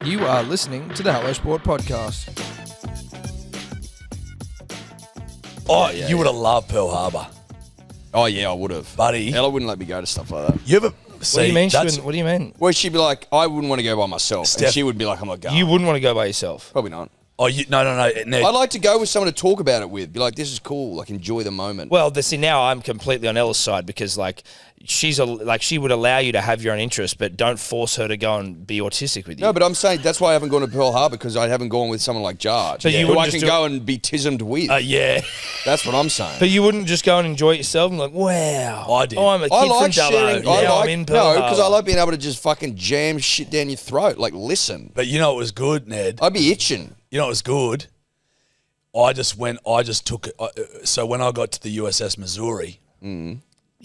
You are listening to the Hello Sport podcast. Oh, yeah, you would have loved Pearl Harbour. Oh, yeah, I would have. Buddy. Ella wouldn't let me go to stuff like that. You ever What do you mean? What do you mean? Oh, Well, she'd be like, I wouldn't want to go by myself. And she would be like, I'm not going. You wouldn't want to go by yourself. Probably not. Oh, no. I'd like to go with someone to talk about it with. Be like, this is cool. Like, enjoy the moment. Well, see, now I'm completely on Ella's side because, like, she would allow you to have your own interest, but don't force her to go and be autistic with you. No, but I'm saying that's why I haven't gone to Pearl Harbour, because I haven't gone with someone like Jarchy. So you who wouldn't I just can go and be tismed with. yeah. That's what I'm saying. But you wouldn't just go and enjoy it yourself and like, wow. I did. Oh, I'm a kid I like from Dubbo. sharing. Now I'm in Pearl No, because I Harbour. like being able to just fucking jam shit down your throat. Like, listen. But you know it was good, Ned. I'd be itching. You know it was good. So when I got to the USS Missouri, you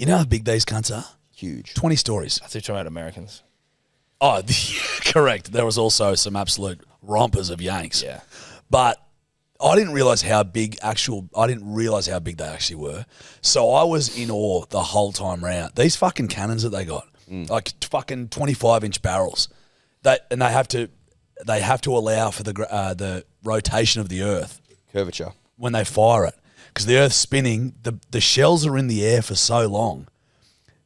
know how big these cunts are? Huge. 20 stories. I think you're talking about Americans. Oh, correct. There was also some absolute rompers of Yanks. Yeah. But I didn't realise how big they actually were. So I was in awe the whole time round. These fucking cannons that they got, like fucking 25-inch barrels, they have to allow for the rotation of the Earth Curvature. when they fire it, because the Earth's spinning. The shells are in the air for so long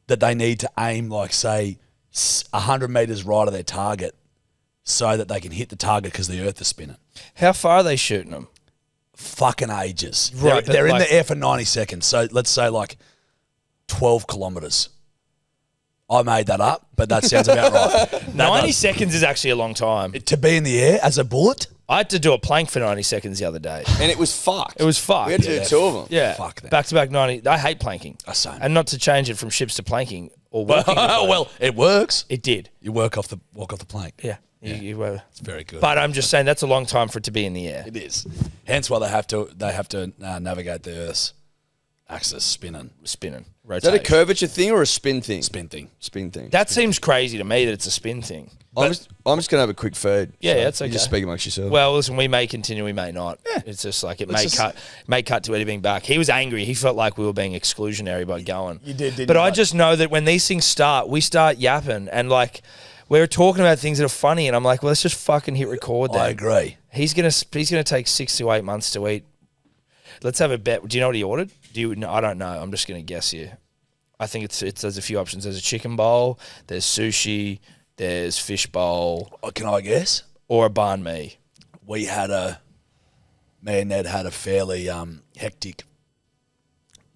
that they need to aim, like, say, 100 metres right of their target so that they can hit the target because the Earth is spinning. How far are they shooting them? Fucking ages. Right, They're in like- the air for 90 seconds. So let's say like 12 kilometres. I made that up, but that sounds about right. 90 seconds is actually a long time. To be in the air as a bullet? I had to do a plank for 90 seconds the other day. And it was fucked. It was fucked. We had to do two of them. Yeah. Fuck that. Back-to-back 90. I hate planking. Same. And not to change it from ships to planking or walking. Well, it works. It did. You walk off the plank. Yeah. You were. It's very good. But I'm just saying that's a long time for it to be in the air. It is. Hence why they have to navigate the Earth's axis spinning. Spinning. Is that a Rotation. curvature thing or a spin thing? Spin thing. Spin thing. That seems crazy to me that it's a spin thing. I'm just going to have a quick feed. Yeah, so that's You just okay. speak amongst yourselves. Well, listen, we may continue, we may not. Yeah. It's just like it may cut to Eddie being back. He was angry. He felt like we were being exclusionary by going. You did, didn't But you, I mate? just know that when these things start, we start yapping and like we're talking about things that are funny, and I'm like, well, let's just fucking hit record. Then I agree. He's gonna take 6 to 8 months to eat. Let's have a bet. Do you know what he ordered? No, I don't know. I'm just gonna guess here. I think there's a few options. There's a chicken bowl. There's sushi. There's fish bowl. Oh, can I guess? Or a banh mi. Me and Ned had a fairly hectic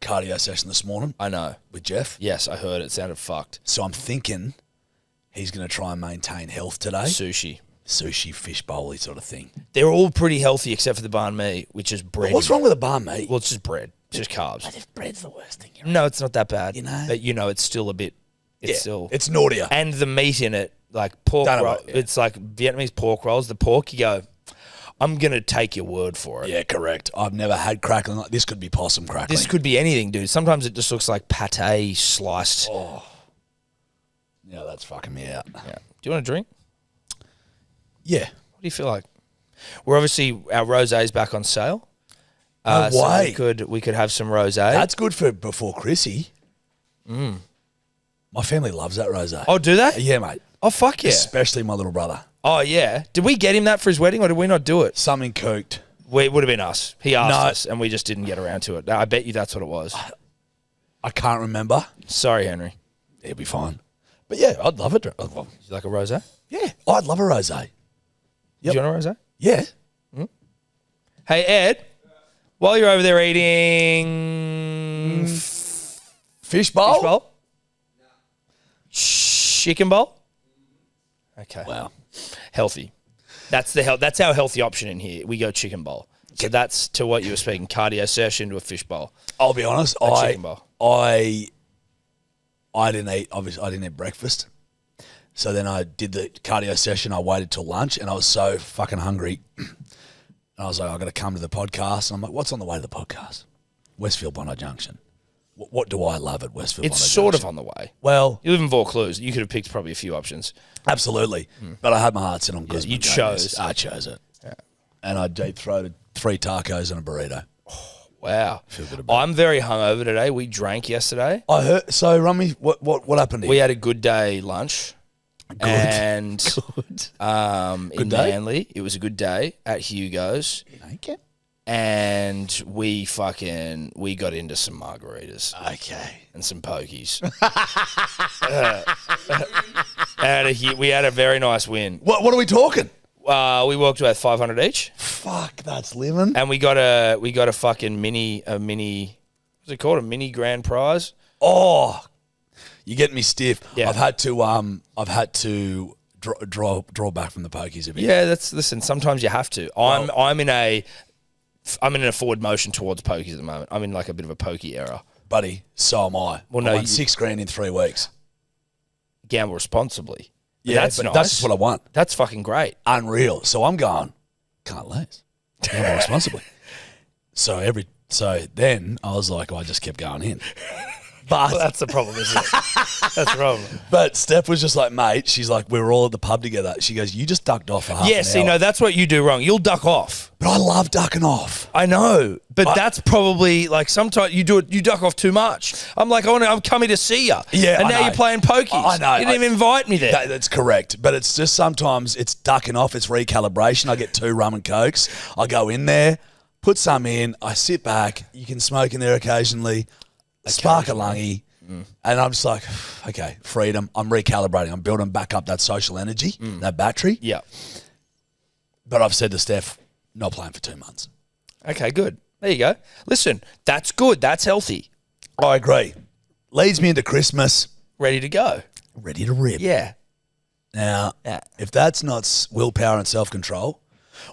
cardio session this morning I know. with Jeff. Yes, I heard it. Sounded fucked. So I'm thinking he's going to try and maintain health today. Sushi. Sushi, fish bowly sort of thing. They're all pretty healthy except for the banh mi, which is bread. What's wrong with a bar, mate? Well, it's just bread. It's just carbs. But if bread's the worst thing. No, it's not that bad. You know? But, it's still a bit... It's still... It's naughtier. And the meat in it, like pork Don't know roll, what- yeah. it's like Vietnamese pork rolls. The pork, you go, I'm going to take your word for it. Yeah, correct. I've never had crackling. This could be possum crackling. This could be anything, dude. Sometimes it just looks like pate sliced. Oh. Yeah, that's fucking me out. Yeah. Do you want a drink? Yeah. What do you feel like? We're obviously... Our rosé's back on sale. No So way. we could have some rosé. That's good for before Chrissy. My family loves that rosé. Oh, do they? Yeah, mate. Oh, fuck yeah. Especially my little brother. Oh, yeah. Did we get him that for his wedding or did we not do it? Something cooked. It would have been us. He asked No. us and we just didn't get around to it. I bet you that's what it was. I can't remember. Sorry, Henry. It'll be fine. But yeah, I'd love it. Would you like a rosé? Yeah, I'd love a rosé. Do you want a rosé? Yeah. Hey, Ed, while you're over there eating Fish bowl? fish bowl? Chicken bowl? Okay. Wow. Healthy. That's our healthy option in here. We go chicken bowl. So that's to what you were speaking, cardio session to a fish bowl. I'll be honest. chicken bowl. I didn't eat. Obviously, I didn't eat breakfast. So then I did the cardio session. I waited till lunch, and I was so fucking hungry. And I was like, I got to come to the podcast. And I'm like, what's on the way to the podcast? Westfield Bondi Junction. What do I love at Westfield? It's Bondi sort Junction? of on the way. Well, You live in Vaucluse. You could have picked probably a few options. absolutely. But I had my heart set on Guzman. you chose. I chose it. Yeah. And I deep throated 3 tacos and a burrito. Wow. Feel good about I'm very hungover today. We drank yesterday. I heard. So, Rummy, what happened here? We had a good day lunch. And Good. in day? Manly, it was a good day at Hugo's. Okay. And we got into some margaritas Okay. and some pokies. We had a very nice win. What are we talking? We walked about 500 each, Fuck, that's living. and we got a fucking mini. What's it called? A mini grand prize. Oh, you're getting me stiff. Yeah. I've had to draw back from the pokies a bit. Yeah, listen. Sometimes you have to. I'm in a forward motion towards pokies at the moment. I'm in like a bit of a pokey era. Buddy, so am I. Well, I no, won $6,000 in 3 weeks. Gamble responsibly. But Yeah, that's but nice. that's just what I want. That's fucking great. Unreal. So I'm going, can't lose. Gamble responsibly. So then I was like, I just kept going in. But Well, that's the problem, isn't it? That's the problem. But Steph was just like, mate, she's like, we were all at the pub together. She goes, you just ducked off for half Yeah, an see, hour. no, that's what you do wrong. You'll duck off. But I love ducking off. I know, but that's probably like sometimes you duck off too much. I'm like, I'm coming to see you. Yeah, and I now know. you're playing pokies. I know. You didn't even invite me there. That's correct. But it's just sometimes it's ducking off. It's recalibration. I get 2 rum and cokes. I go in there, put some in. I sit back. You can smoke in there occasionally. Spark a lungy. And I'm just like, okay, freedom. I'm recalibrating. I'm building back up that social energy, that battery. Yeah. But I've said to Steph, not playing for 2 months. Okay, good. There you go. Listen, that's good. That's healthy. I agree. Leads me into Christmas. Ready to go. Ready to rip. Yeah. Now, Yeah. if that's not willpower and self-control,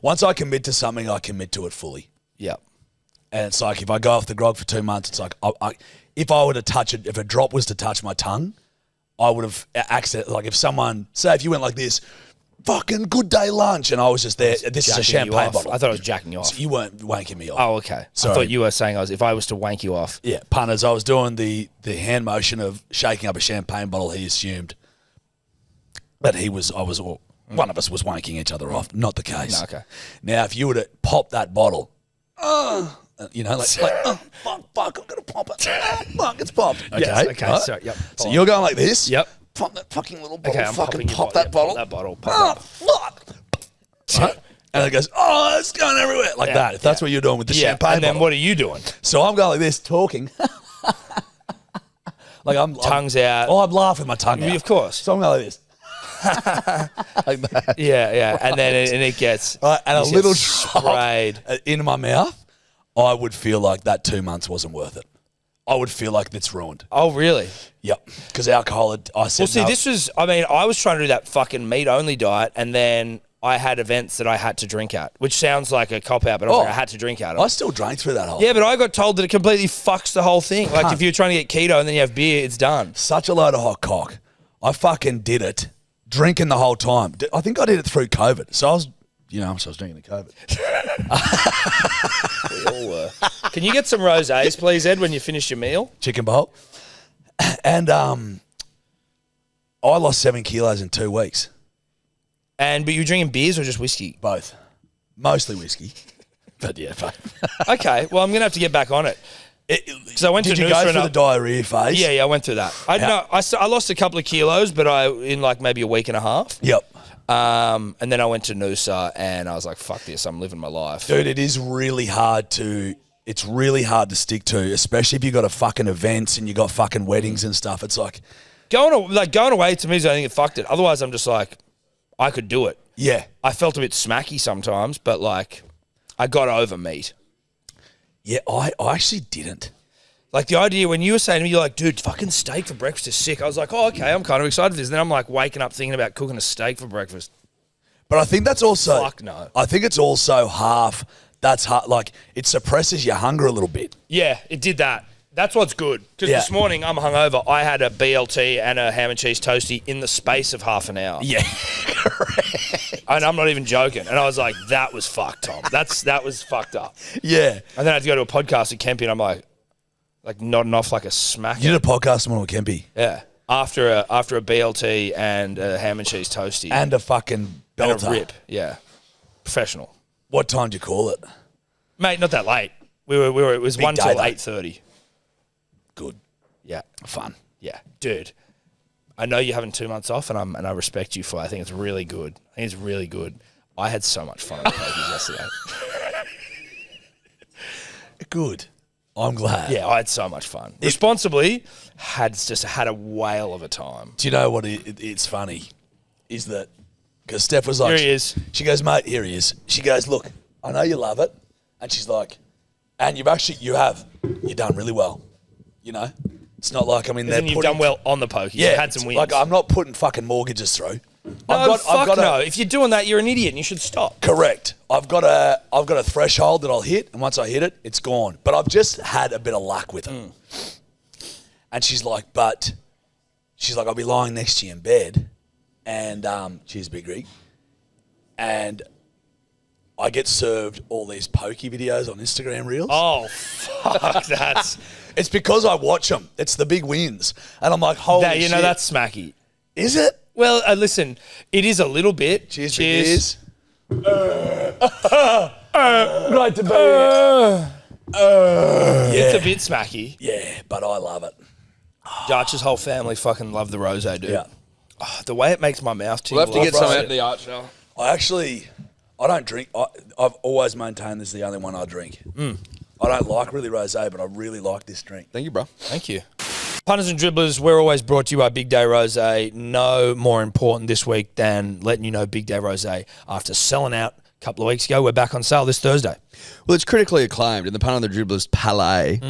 once I commit to something, I commit to it fully. Yeah. And it's like if I go off the grog for 2 months, it's like if I were to touch it, if a drop was to touch my tongue, I would have accident. Like if someone, say if you went like this, fucking good day lunch, and I was just there. This is a Jacking you champagne off. bottle. I thought I was jacking you off. So you weren't wanking me off. Oh, okay. Sorry. I thought you were saying if I was to wank you off. Yeah, punters. I was doing the hand motion of shaking up a champagne bottle. He assumed that one of us was wanking each other off. Not the case. No, okay. Now, if you were to pop that bottle, you know, fuck, I'm gonna pop it. Fuck, it's popped. Okay, Yes, okay, right? sorry, yep. So you're going like this. Yep. Pop that fucking little bottle. Okay, I'm fucking popping your pop bottle. that Yeah, bottle. pop that bottle. Fuck. Right? And it goes, oh, it's going everywhere. Like that. If that's what you're doing with the champagne And then bottle. what are you doing? So I'm going like this, talking. Like Tongue's out. Oh, I'm laughing my tongue out. Of course. So I'm going like this. Like that. Yeah. And then it gets Right, and a it little gets drop sprayed. into my mouth, I would feel like that 2 months wasn't worth it. I would feel like it's ruined. Oh, really? Yep. Because alcohol, I said Well, see, no. this was, I was trying to do that fucking meat-only diet, and then I had events that I had to drink at, which sounds like a cop-out, but I had to drink out of. I still drank through that whole Yeah, but I got told that it completely fucks the whole thing. Like, if you're trying to get keto and then you have beer, it's done. Such a load of hot cock. I fucking did it, drinking the whole time. I think I did it through COVID. So I was, drinking the COVID. We all were. Can you get some rosés, please, Ed, when you finish your meal? Chicken bowl. And I lost 7 kilos in 2 weeks. But you drinking beers or just whiskey? Both. Mostly whiskey. But yeah, fuck. Okay, well, I'm going to have to get back on it. Because I went Did to you Noosa go through the diarrhea phase? Yeah, I went through that. I lost a couple of kilos, but in like maybe a week and a half. Yep. And then I went to Noosa and I was like, fuck this, I'm living my life. Dude, it's really hard to stick to, especially if you got a fucking events and you got fucking weddings and stuff. It's like Going away to me is the only thing that fucked it. Otherwise, I'm just like, I could do it. yeah. I felt a bit smacky sometimes, but like, I got over meat. Yeah, I actually didn't. Like the idea when you were saying to me, you're like, dude, fucking steak for breakfast is sick. I was like, oh, okay, I'm kind of excited for this. And then I'm like waking up thinking about cooking a steak for breakfast. But I think that's also Fuck no. I think it's also that's like it suppresses your hunger a little bit. Yeah, it did that. That's what's good. Because Yeah. this morning I'm hungover. I had a BLT and a ham and cheese toastie in the space of half an hour. Yeah. Correct. And I'm not even joking. And I was like, that was fucked, Tom. That was fucked up. Yeah. And then I had to go to a podcast at Kempy and I'm like nodding off like a smacker. You did a podcast tomorrow with Kempy. Yeah. After a BLT and a ham and cheese toastie. And a fucking And belter. a rip. Yeah. Professional. What time do you call it? Mate, not that late. It was Big 1 day, till though. 8:30. Good. Yeah. Fun. Yeah. Dude. I know you're having 2 months off, and I respect you for it. I think it's really good. I think it's really good. I had so much fun at Pokies yesterday. Good. I'm glad. Yeah, I had so much fun. Responsibly, had a whale of a time. Do you know what it's funny? Is that because Steph was like, Here he is. She goes, mate, here he is. She goes, look, I know you love it. And she's like, and you've done really well. You know? It's not like I'm in there. You've done well on the Pokies. Yeah. You've had some wins. Like, I'm not putting fucking mortgages through. No, if you're doing that, you're an idiot and you should stop. Correct. I've got a threshold that I'll hit, and once I hit it, it's gone. But I've just had a bit of luck with it. And she's like, I'll be lying next to you in bed, and cheers, Big Rig, and I get served all these pokey videos on Instagram Reels. Oh, fuck, that's... It's because I watch them. It's the big wins. And I'm like, holy shit. You know, that's smacky. Is it? Well, listen, it is a little bit. Cheers. Great to be here. It's a bit smacky. Yeah, but I love it. Jarch's whole family fucking love the rosé, dude. Yeah. Oh, the way it makes my mouth tingle. We'll have to get some out of the arch now. I don't drink. I've always maintained this is the only one I drink. I don't like really rosé, but I really like this drink. Thank you, bro. Thank you. Punters and Dribblers, we're always brought to you by Big Day Rosé. No more important this week than letting you know Big Day Rosé, after selling out a couple of weeks ago, we're back on sale this Thursday. Well, it's critically acclaimed, and the Punter and the Dribblers palate,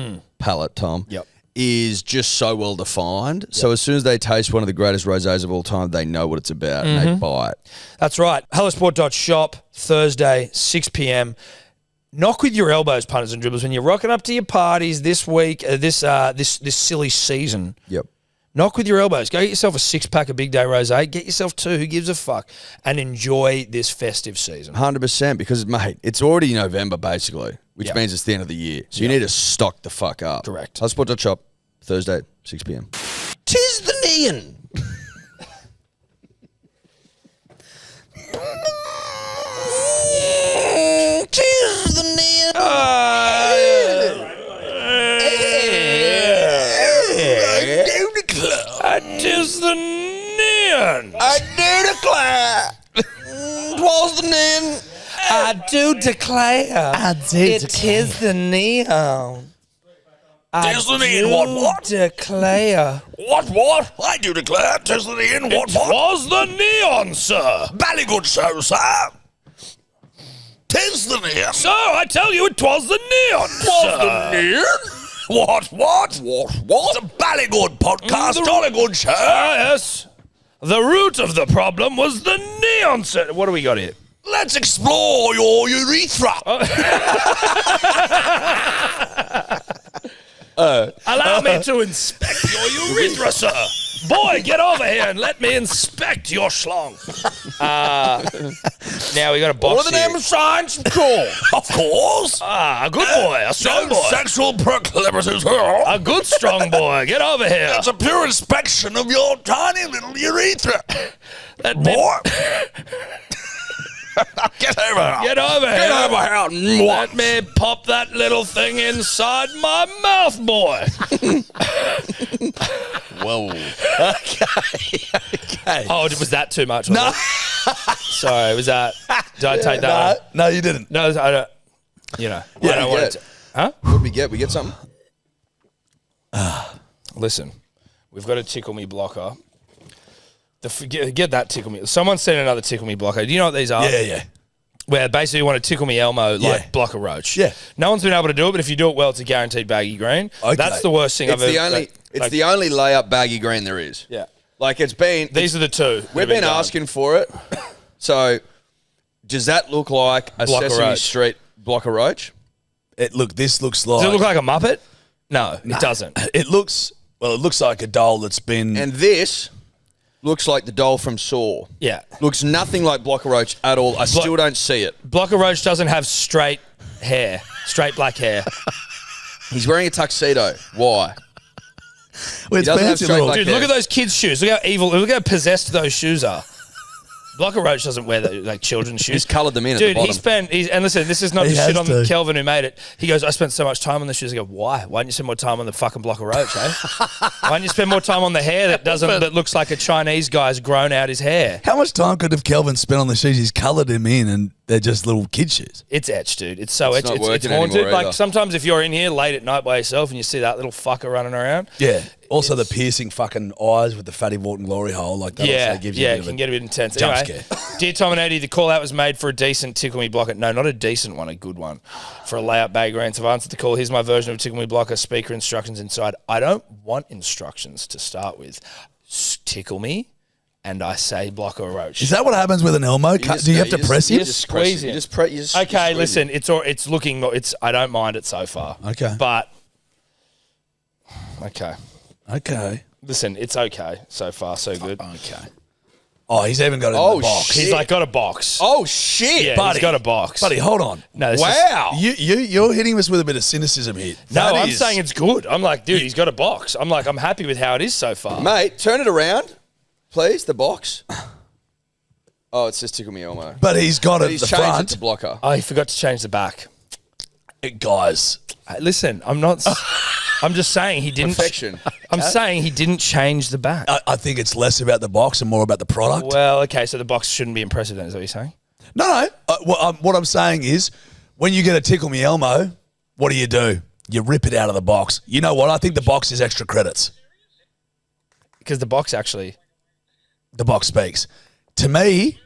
Tom, is just so well defined. Yep. So as soon as they taste one of the greatest rosés of all time, they know what it's about and they buy it. That's right. Hellosport.shop, Thursday, 6 p.m. Knock with your elbows, punters and dribblers, when you're rocking up to your parties this week, this silly season. Yep. Knock with your elbows. Go get yourself a 6-pack of Big Day Rosé. Get yourself 2. Who gives a fuck? And enjoy this festive season. 100%, because, mate, it's already November, basically, which means it's the end of the year. So you need to stock the fuck up. Correct. Hellosport.shop, Thursday, 6 p.m. 'Tis the neon. Tis the neon. Tis the neon. I do declare. 'Twas the neon. I do declare. It is the neon. Tis the neon. What? Declare. What? I do declare. Tis the neon. What? Was the neon, sir? Ballygood show, sir. Tis the neon. Sir, I tell you, it was the neon. Was the neon? What? It's a Ballygood podcast, Dollygood show. Yes. The root of the problem was the neon, sir. What do we got here? Let's explore your urethra. Allow me to inspect your urethra, sir. Boy, get over here and let me inspect your schlong. Now we got a box What are the here. name of science? Of course. A good boy, a strong boy. Sexual proclivities. A good strong boy. Get over here. It's a pure inspection of your tiny little urethra. Boy. Get over here. Get over here. Get over here. Let me pop that little thing inside my mouth, boy. Whoa. Okay. Oh, was that too much? No. Sorry, was that... Did I take that one? No, you didn't. No, I don't... You know. I don't want to... Huh? What did we get? We get something? Listen, we've got a Tickle Me blocker. Get that Tickle Me. Someone sent another Tickle Me blocker. Do you know what these are? Yeah. Where basically you want to Tickle Me Elmo, like block a roach. Yeah. No one's been able to do it, but if you do it well, it's a guaranteed baggy green. Okay. That's the worst thing It's I've the ever... only. It's the only layup baggy green there is. Yeah. Like it's been. These are the two. We've been asking for it. So, does that look like a Block a Sesame roach. Street blocker roach? This looks like... Does it look like a Muppet? No, it doesn't. It looks like a doll that's been... And this looks like the doll from Saw. Yeah. Looks nothing like blocker roach at all. I still don't see it. Blocker Roach doesn't have straight hair, straight black hair. He's wearing a tuxedo. Why? Well, it's doesn't have fancy straight little... black Dude, look at those kids' shoes. Look how evil, look how possessed those shoes are. Blocker Roach doesn't wear like children's shoes. He's coloured them in Dude, at the bottom. and listen, this is not He to shit has on to. Kelvin who made it. He goes, I spent so much time on the shoes. I go, why? Why didn't you spend more time on the fucking Blocker Roach, eh? Why didn't you spend more time on the hair that looks like a Chinese guy's grown out his hair? How much time could have Kelvin spent on the shoes? He's coloured him in, and they're just little kid shoes. It's etched, dude. It's so It's etched. not It's working haunted. anymore Like either. sometimes if you're in here late at night by yourself and you see that little fucker running around. Yeah. Also, the piercing fucking eyes with the fatty Vorten glory hole, like that. Yeah, also gives you yeah, a it bit of can a get a bit intense. jump Anyway, scare. dear Tom and Eddie, the call out was made for a decent Tickle Me Blocker. No, not a decent one, a good one. For a layout bag rant. I've answered the call. Here's my version of Tickle Me Blocker. Speaker instructions inside. I don't want instructions to start with. Tickle me, and I say Blocker Roach. Is that what happens with an Elmo? Do you have to press him? You just squeeze it. Okay, listen, it's looking. I don't mind it so far. Okay. But okay. Okay. Listen, it's okay so far, so good. Okay. Oh, he's even got it in Oh, the box. shit. He's like got a box. Oh, shit. yeah, buddy. he's got a box. Buddy, hold on. No, this is- Wow. You're hitting us with a bit of cynicism here. No, That I'm is- saying it's good. I'm like, dude, he's got a box. I'm like, I'm happy with how it is so far. Mate, turn it around, please, the box. Oh, it says Tickle Me Elmo. But he's got But it he's at the changed front. it to Blocker. Oh, he forgot to change the back. Guys, Listen, I'm not. I'm just saying he didn't. Perfection. I'm saying he didn't change the back. I think it's less about the box and more about the product. Well, okay, so the box shouldn't be impressive then, is that what you're saying? No. What I'm saying is, when you get a Tickle Me Elmo, what do? You rip it out of the box. You know what? I think the box is extra credits. Because the box actually. The box speaks. To me,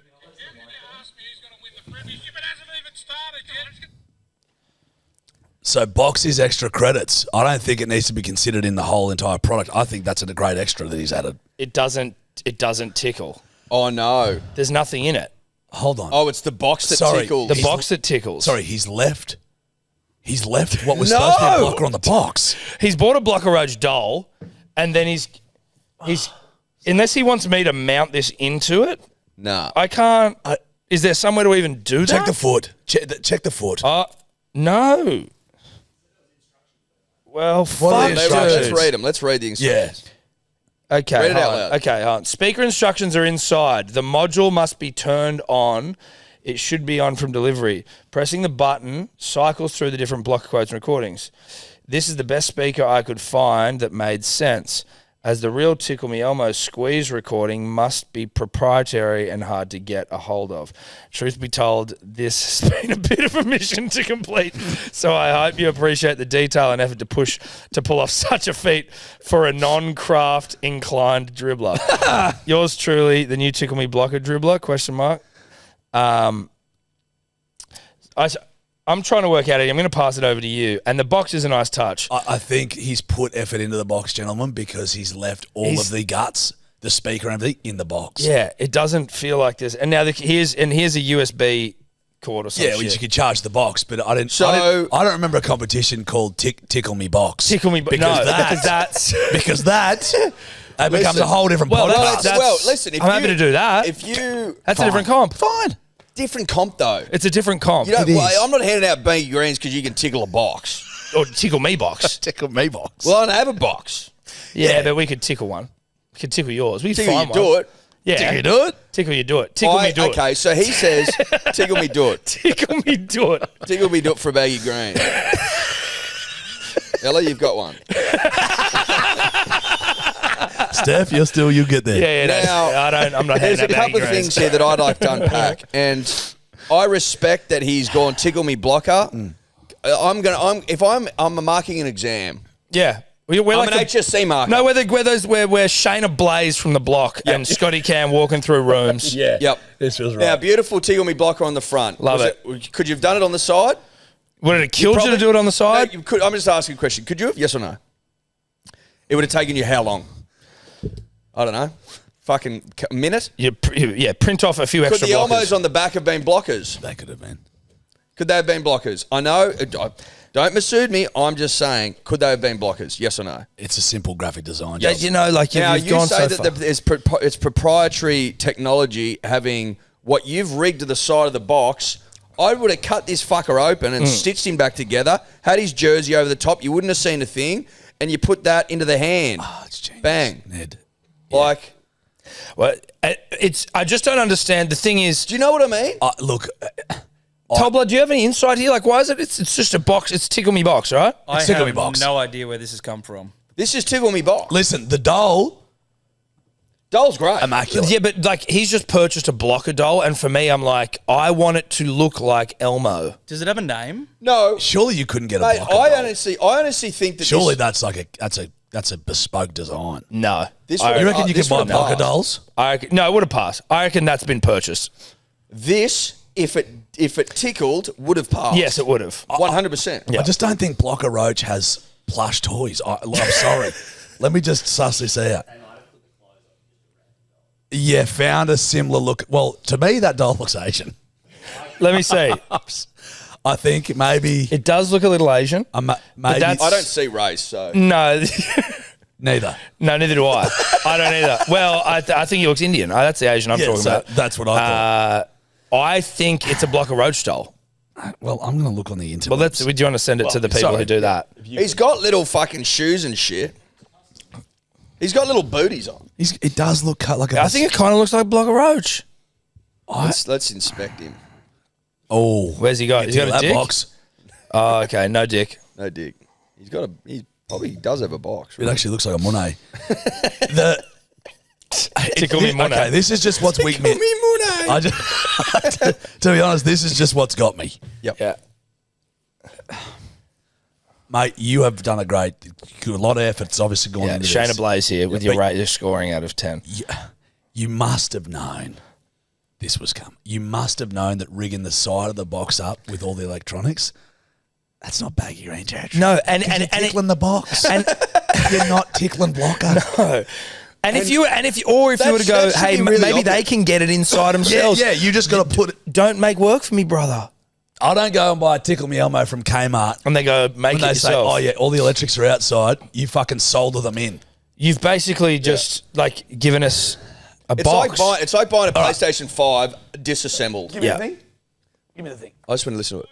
so box is extra credits. I don't think it needs to be considered in the whole entire product. I think that's a great extra that he's added. It doesn't tickle. Oh, no. There's nothing in it. Hold on. Oh, it's the box that Sorry, tickles. The box that tickles. Sorry, he's left what was supposed to be a blocker on the box. He's bought a Blocker Roach doll, and then he's unless he wants me to mount this into it, Nah. I can't. Is there somewhere to even do that? Check the foot. Check the foot. No. Well, What are fuck, the Let's instructions? read them. Let's read the instructions. Yeah. Okay, Read it out hold on. loud. Okay, hold on. Speaker instructions are inside. The module must be turned on. It should be on from delivery. Pressing the button cycles through the different block quotes and recordings. This is the best speaker I could find that made sense, as the real Tickle Me Elmo squeeze recording must be proprietary and hard to get a hold of. Truth be told, this has been a bit of a mission to complete, so I hope you appreciate the detail and effort to pull off such a feat for a non-craft inclined dribbler. Yours truly, the new Tickle Me Blocker dribbler, question mark. I'm trying to work out it. I'm going to pass it over to you. And the box is a nice touch. I think he's put effort into the box, gentlemen, because he's left all of the guts, the speaker and everything in the box. Yeah, it doesn't feel like this. And now here's a USB cord or something. Yeah, which you could charge the box, but I don't remember a competition called Tickle Me Box. Tickle Me Box. No, because that's... because that becomes a whole different podcast. Listen, I'm happy to do that. That's a different comp. Fine. Different comp, though. It's a different comp. You know, I'm not handing out baggy greens because you can tickle a box. Or Tickle Me Box. Tickle Me Box. Well, I don't have a box. Yeah, but we could tickle one. We could tickle yours. We could Tickle find you, one. do it. Yeah. Tickle you, do it. Tickle you, do it. Tickle me, do it. Okay, so he says, tickle me, do it. Tickle me, do it. Tickle me, do it for a baggy green. Ella, you've got one. Steph, you get there. Yeah, Now, I'm not There's handing a out couple of baggy things greens. here that I'd like to unpack, and I respect that he's gone tickle me blocker. I'm marking an exam. Yeah. We're I'm like an HSC marker. No, we're Shayna Blaze from the block and Scotty Cam walking through rooms. Yeah. Yep. This feels right. Now, beautiful tickle me blocker on the front. Love Could you have done it on the side? Would it have killed you to do it on the side? No, you could. I'm just asking a question. Could you have? Yes or no? It would have taken you how long? I don't know. Fucking a minute? Print off a few Could extra the blockers. elbows on the back have been blockers? They could have been. Could they have been blockers? I know. Don't missude me. I'm just saying, could they have been blockers? Yes or no? It's a simple graphic design. Yeah, you know, like Now, you've you gone say so that far. it's proprietary technology having what you've rigged to the side of the box. I would have cut this fucker open and stitched him back together, had his jersey over the top. You wouldn't have seen a thing, and you put that into the hand. Oh, it's genius. Bang. Ned. Like, Well, I just don't understand. The thing is, Do you know what I mean? Look, Tobler, do you have any insight here? Like, why is it? It's just a box. It's Tickle Me Box, right? I Tickle have Me Box. no idea where this has come from. This is Tickle Me Box. listen, the doll, Doll's great. immaculate. Yeah, but like he's just purchased a blocker doll, and for me, I'm like, I want it to look like Elmo. Does it have a name? No, Surely you couldn't get a mate. blocker doll. I honestly think that. Surely this, that's a bespoke design. No, This I, would- You reckon you this can buy would've blocker passed. dolls? no, it would have passed. I reckon that's been purchased. This, if it tickled, would have passed. Yes, it would have. 100%. I just don't think Blocker Roach has plush toys. I'm sorry. Let me just suss this out. Yeah, found a similar look. Well, to me, that doll looks Asian. Let me see. I think maybe. It does look a little Asian. Maybe that's- I don't see race, so. No, neither. no, neither do I. I don't either. Well, I think he looks Indian. That's the Asian I'm Yeah, talking so about. that's what I thought. I think it's a blocker roach doll. Well, I'm going to look on the internet. Well, do you want to send it to the people who do that? He's got little fucking shoes and shit. He's got little booties on. It does look cut like a. I think it kind of looks like blocker roach. Let's inspect him. Oh, Where's he got? He's got a that dick. box. Oh, okay, no dick. No dick. He probably does have a box. It Right? actually looks like a Monet. the Tickle me Monet. Okay, this is just what's weak me. I just, to be honest, this is just what's got me. Yeah. Mate, you have done a lot of efforts obviously gone Yeah, into Shayna this. Blaze here with Yeah, your scoring out of 10. You must have known this was coming. You must have known that rigging the side of the box up with all the electronics, that's not baggy green, Jarchy. No, and you're tickling the box. and You're not tickling blocker. no. And if you were to go, that should hey, be really maybe they obvious. can get it inside themselves. Yeah, you just got to put it. Don't make work for me, brother. I don't go and buy a Tickle Me Elmo from Kmart. And they go, make When it they say, yourself. oh yeah, all the electrics are outside, you fucking solder them in. You've basically just like given us a It's box. like buying a PlayStation 5 disassembled. Yeah. Give me the thing. I just want to listen to it.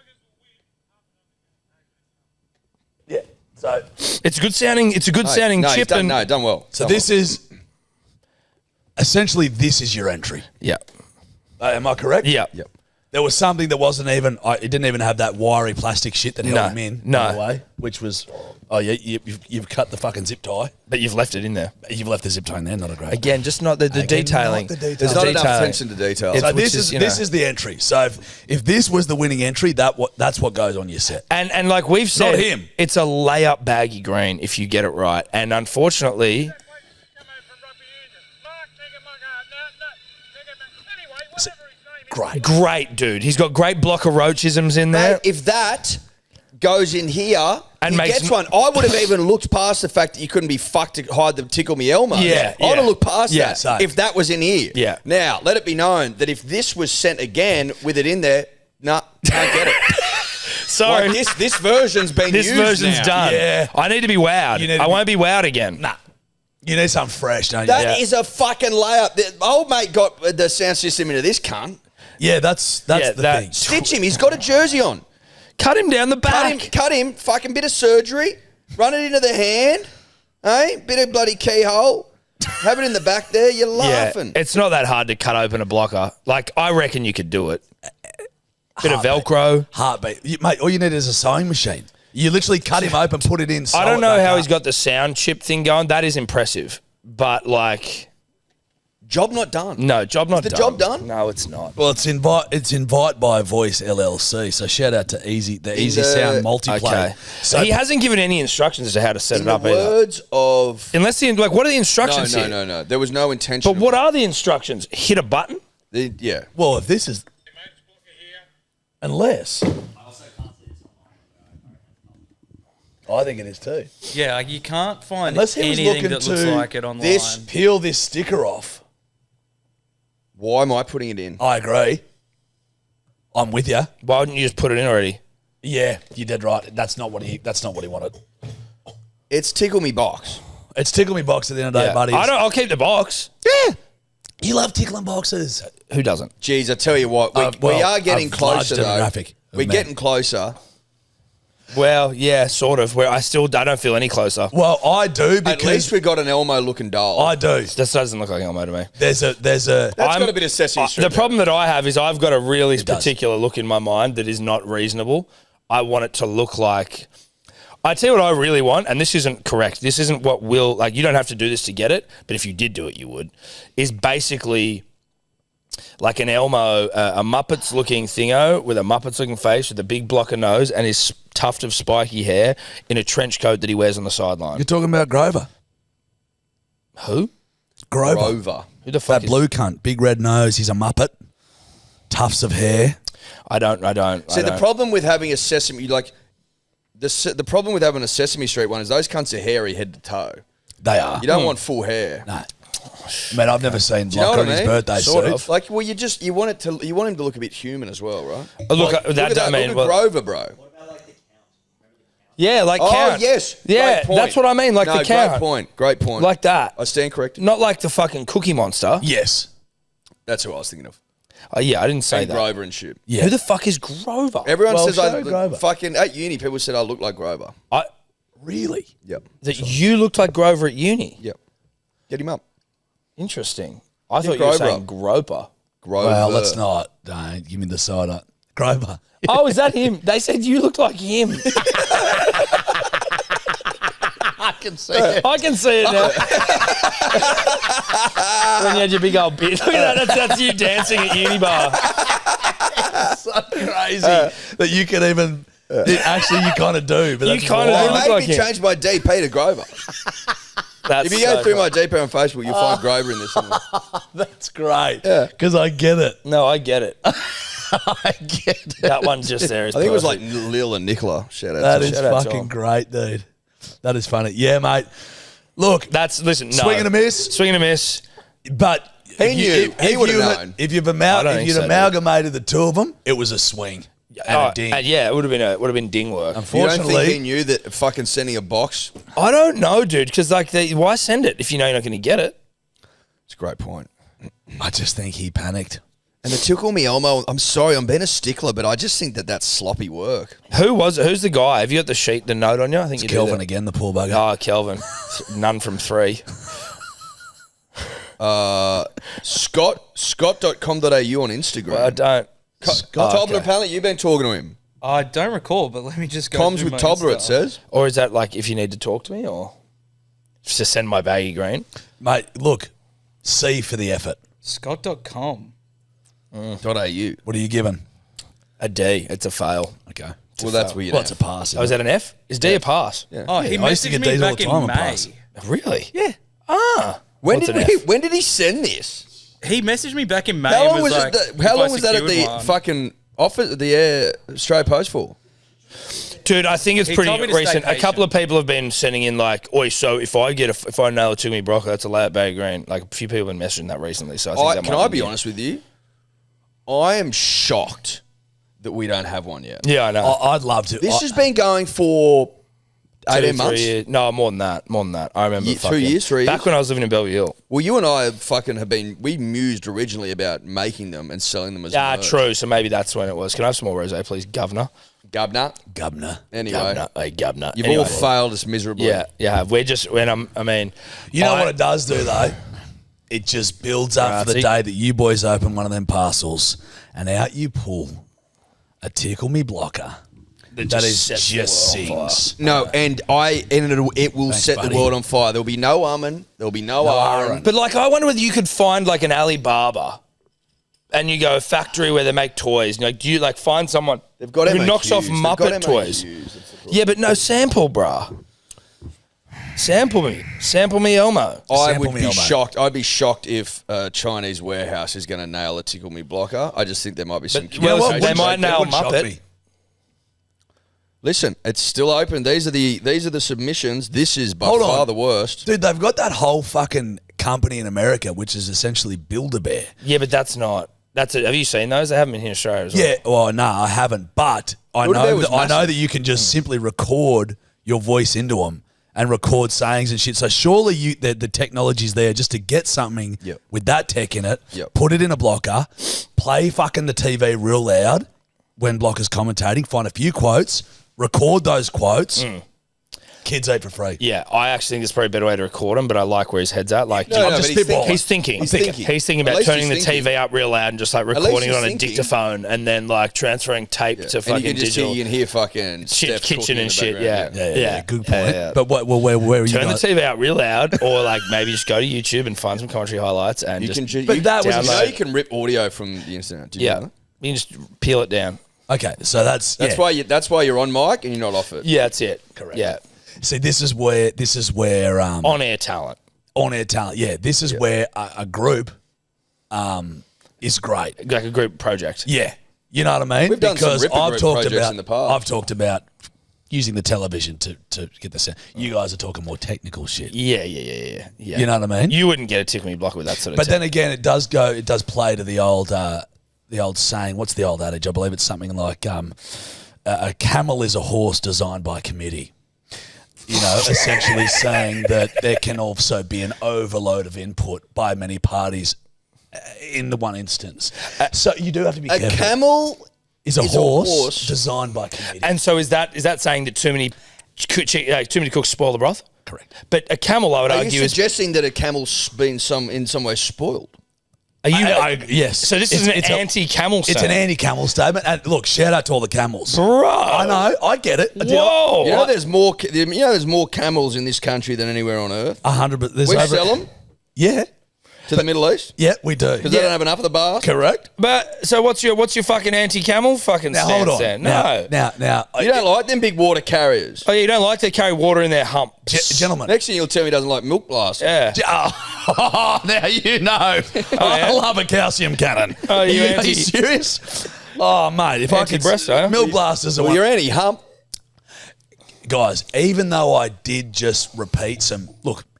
Yeah. So It's a good sounding. It's a good sounding no, he's chip. done, And no, done well. So Done this is essentially this is your entry. yeah, Am I correct? yeah, Yep. There was something that wasn't even. It didn't even have that wiry plastic shit that held No, him in. no. By the way, which was, oh yeah, you've cut the fucking zip tie. but you've left it in there You've left the zip tie in there. Not a great. again. Just not the Again, detailing. not the detail. There's The not enough detailing. attention to detail. It's- So which this is, is you this know. is the entry. So if this was the winning entry, that's what goes on your set. And like we've said, Not him. it's a layup baggy green if you get it right. And unfortunately, great dude. He's got great blocker roachisms in there. Mate, if that goes in here And he makes gets one, I would have even looked past the fact that you couldn't be fucked to hide the Tickle Me Elmo. Yeah, I would yeah. have looked past Yeah, that same. if that was in here. Yeah. Now, let it be known that if this was sent again with it in there, nah, can't get it. Sorry, Like this version's been this used version's now. done. Yeah. I need to be wowed. You need to I be- won't be wowed again. Nah, you need something fresh, don't you? That is a fucking layup. The old mate got the sound system into this cunt. Yeah, that's Yeah, the that- thing. Stitch him. He's got a jersey on. Cut him down the back. Cut him. Fucking bit of surgery. Run it into the hand. Hey, bit of bloody keyhole. Have it in the back there. You're laughing. It's not that hard to cut open a blocker. Like, I reckon you could do it. Bit of Velcro. Heartbeat. Mate, all you need is a sewing machine. You literally cut him open, put it in. I don't know how he's got the sound chip thing going. That is impressive. But, like, Job not done. no, job not the done. job done? No, it's not. Well, it's invite by Voice LLC. So shout out to the Easy Sound Multiplay. Okay. So He hasn't given any instructions as to how to set In it the up either. words of... Unless like, what are the instructions here? No. There was no intention. But what are the instructions? Hit a button? Yeah. well, if this is unless I think it is too. Yeah, like you can't find Unless he was anything looking that looks to like it online. this- Peel this sticker off. Why am I putting it in? I agree. I'm with you. Why wouldn't you just put it in already? Yeah, you did right. That's not what he wanted. It's Tickle Me Box. It's Tickle Me Box at the end of the day, buddies. I'll keep the box. Yeah. You love tickling boxes. Who doesn't? Jeez, I tell you what, we Well, are getting a large closer though. demographic of We're men. getting closer. Well, yeah, sort of. Where I don't feel any closer. Well, I do At least because we got an Elmo-looking doll. I do. This doesn't look like Elmo to me. There's a. That's got a bit of Sesame Street. The problem that I have is I've got a really does. particular look in my mind that is not reasonable. I want it to look like. I tell you what I really want, and this isn't correct. This isn't what will, like, you don't have to do this to get it, but if you did do it, you would. Is basically like an Elmo, a Muppets looking thingo with a Muppets looking face with a big block of nose and his tuft of spiky hair in a trench coat that he wears on the sideline. You're talking about Grover. Who? Grover. Who the fuck That blue cunt, big red nose. He's a Muppet. Tufts of hair. I don't. See, the problem with having a Sesame, like, the problem with having a Sesame Street one is those cunts are hairy head to toe. They are. You don't want full hair. No. Man, I've never seen you know Block what on I his mean? birthday Sort suit. of. Like, well, you want him to look a bit human as well, right? Look, Like, that, look at I mean, look well, at Grover, bro. yeah, like Oh Count. yes, Yeah, great point. that's what I mean, like no, the Count. Great point. Like that. I stand corrected. Not like the fucking Cookie Monster. Yes. That's who I was thinking of. Yeah, I didn't say And that. Grover and shit. Yeah. Who the fuck is Grover? Everyone Well, says show Grover. fucking at uni. People said I look like Grover. Really? Yep. That you looked like Grover at uni. Yep. Get him up. Interesting. I thought you Grover were saying up. Groper. Grover. Well, let's not. Don't give me the cider. Grover. Oh, is that him? They said you looked like him. I can see it. I can see it now. When you had your big old beard. Look at that. That's you dancing at uni bar. So crazy that you can even. Actually, you kind of do. But You that's kinda wild. do. Look Maybe like him. change my DP to Grover. That's If you go so through funny. my DP on Facebook, you'll find Grover in there somewhere. That's great. Because I get it. No, I get it. I get it. That one's just there. I think it was like Lil and Nicola. Shout out That to is Shout out to fucking him. great, dude. That is funny. Yeah, mate. Look, Listen, no. swing and a miss. Swing and a miss. But He knew. He would've known. If you've I don't think so, dude. amalgamated the two of them, it was a swing and a ding. And yeah, it would have been ding work. You don't think he Unfortunately, knew that fucking sending a box? I don't know, dude, because like, why send it if you know you're not going to get it? It's a great point. I just think he panicked. And the Tickle Me Elmo, I'm sorry, I'm being a stickler, but I just think that that's sloppy work. Who was it? Who's the guy? Have you got the sheet, the note on you? I think you do Kelvin that. again, the poor bugger. Oh, Kelvin. None from 3. Scott.com.au on Instagram. Well, I don't. Tobler, okay. apparently you've been talking to him. I don't recall, but let me just go. Comms through with my Tobler, it Insta. says. Or is that like if you need to talk to me or just to send my baggy green? Mate, look, C for the effort. Scott.com. .au. What are you giving? A D. It's a fail. Okay. Well, that's weird. Well, it's a pass. Oh, is that an F? Is D a pass? Yeah. Oh, he I used to messaged get me D's all back the time in on May. pass. Really? Yeah. When What's did an he? F? When did he send this? He messaged me back in May. How and long was like, it? if How I long was that at secured the one- fucking office, the Australia Post for? Dude, I think it's He pretty told me to stay recent. A couple of patient. people have been sending in like, "Oi, so if I nail a Tickle Broccoli, that's a layout bag green." Like a few people have been messaging that recently. So I think that Can might I be it. honest with you? I am shocked that we don't have one yet. Yeah, I know. I'd love to. This has been going for 18 months. 3 years. No, more than that. More than that. I remember. 2 years, 3 years? Back when I was living in Bellevue Hill. Well, you and I fucking have been. We mused originally about making them and selling them as merch. True. So maybe that's when it was. Can I have some more rosé, please, Governor? Governor. Governor. Anyway, Governor. Hey, Governor. you've Anyway. all failed us miserably. Yeah. We're just when I mean, You know what it does do though? It just builds up for the Righty. day that you boys open one of them parcels and out you pull a Tickle Me blocker. That is sets the just world on sings. No, and it will Thanks, set buddy. the world on fire. There'll be no umming. There'll be no ahhing. But like, I wonder whether you could find like an Alibaba, and you go a factory where they make toys. And, like, do you like find someone They've got who MOQs. knocks off They've got Muppet toys? MOQs. That's the problem. Yeah, but no sample, bruh. Sample me, Elmo. I Sample would me, be Elmo. shocked. I'd be shocked if a Chinese warehouse is going to nail a Tickle Me blocker. I just think there might be some. But you know what? communication. They might nail That wouldn't shock Muppet. me. Listen, it's still open. These are the submissions. This is by Hold far on. the worst. Dude, they've got that whole fucking company in America, which is essentially Build-A-Bear. Yeah, but that's not. Have you seen those? They haven't been here in Australia as well. Yeah, well, no, I haven't. But I Build-A-Bear know was that, I know massive. that you can just simply record your voice into them and record sayings and shit. So surely the technology's there just to get something Yep. with that tech in it, Yep. put it in a blocker, play fucking the TV real loud when Blocker's commentating, find a few quotes, record those quotes. Kids eat for free. Yeah, I actually think it's probably a better way to record him, but I like where his head's at. Like, No, I'm but just he's spitballing. he's thinking. He's thinking At about least turning the he's thinking. TV up real loud and just like least recording it he's on a thinking. dictaphone and then like transferring tape to And you fucking can just digital. you can hear fucking Shit, Steph kitchen cooking in and the shit. background, Yeah. Good point. Yeah. But where are you Turn the guys? TV out real loud, or like maybe just go to YouTube and find some commentary highlights and You just can But that was- you know download. you can rip audio from the internet. Did you know Yeah, that? you can just peel it down. Okay, so that's That's why you're on mic and you're not off it. Yeah, that's it. Correct. Yeah, See, this is where on air talent. on-air talent. Yeah, this is where a group is great. Like a group project. Yeah, you know what I mean? We've done some because Ripper I've Group talked projects about in the past. I've talked about using the television to get the sound. You guys are talking more technical shit. Yeah. You know what I mean? You wouldn't get a tickle me block with that sort of. But then again, it does play to the old saying. What's the old adage? I believe it's something like a camel is a horse designed by committee. You know, essentially saying that there can also be an overload of input by many parties in the one instance. So you do have to be A careful. camel is a horse designed by committee. And so is that saying that too many cooks spoil the broth? Correct. But a camel, I would Are you argue, is. suggesting that a camel's been in some way spoiled? Are you? Yes. So this is an anti-camel. It's an anti-camel statement. And look, shout out to all the camels. Bro. I know. I get it. Whoa. You know, there's more camels in this country than anywhere on earth. 100. There's We over, sell them Yeah. to the Middle East Yeah, we do. because they don't have enough of the bars. Correct. But so what's your fucking anti-camel fucking Now stance hold on. then? No. Now, You don't like them big water carriers. Oh, yeah, you don't like to carry water in their hump. gentlemen. Next thing you'll tell me he doesn't like milk blast. Yeah. Oh, now you know. I love a calcium cannon. Oh, you are anti- you serious? Oh, mate, if I could, Anti-breast, eh? milk blasters are Well, one. you're anti-hump. Guys, even though I did just repeat some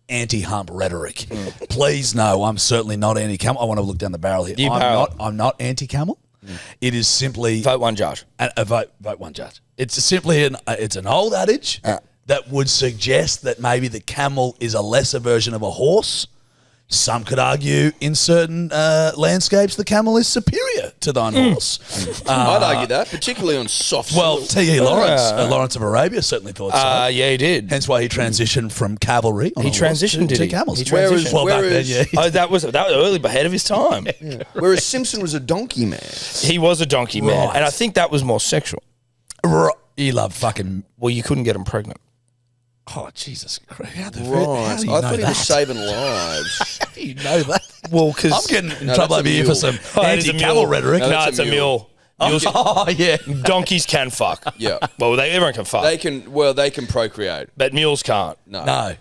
anti-hump rhetoric, please know I'm certainly not anti-camel. I want to look down the barrel here. I'm not anti-camel. It is simply Vote one judge. a vote one judge. It's simply it's an old adage that would suggest that maybe the camel is a lesser version of a horse. Some could argue in certain landscapes the camel is superior to thine horse. I'd argue that, particularly on soft Well, soil. T.E. Lawrence of Arabia certainly thought so. Yeah, he did. Hence why he transitioned from cavalry. He transitioned, did to he? camels. He transitioned. Well, back then, Whereas- yeah. Oh, that was early ahead of his time. Whereas Simpson was a donkey man. He was a donkey man, Right. and I think that was more sexual. He loved fucking. Well, you couldn't get him pregnant. Oh, Jesus Christ. How do Right. you I know thought he was that? saving lives. How do you know that? Well, because I'm getting in No, trouble that's over a here for mule. some it is a anti-camel mule. rhetoric. No, No, that's it's a a mule. mule. Mules- Oh, yeah. Donkeys can fuck. Yeah. Well, everyone can fuck, They can procreate. but mules can't. No. No.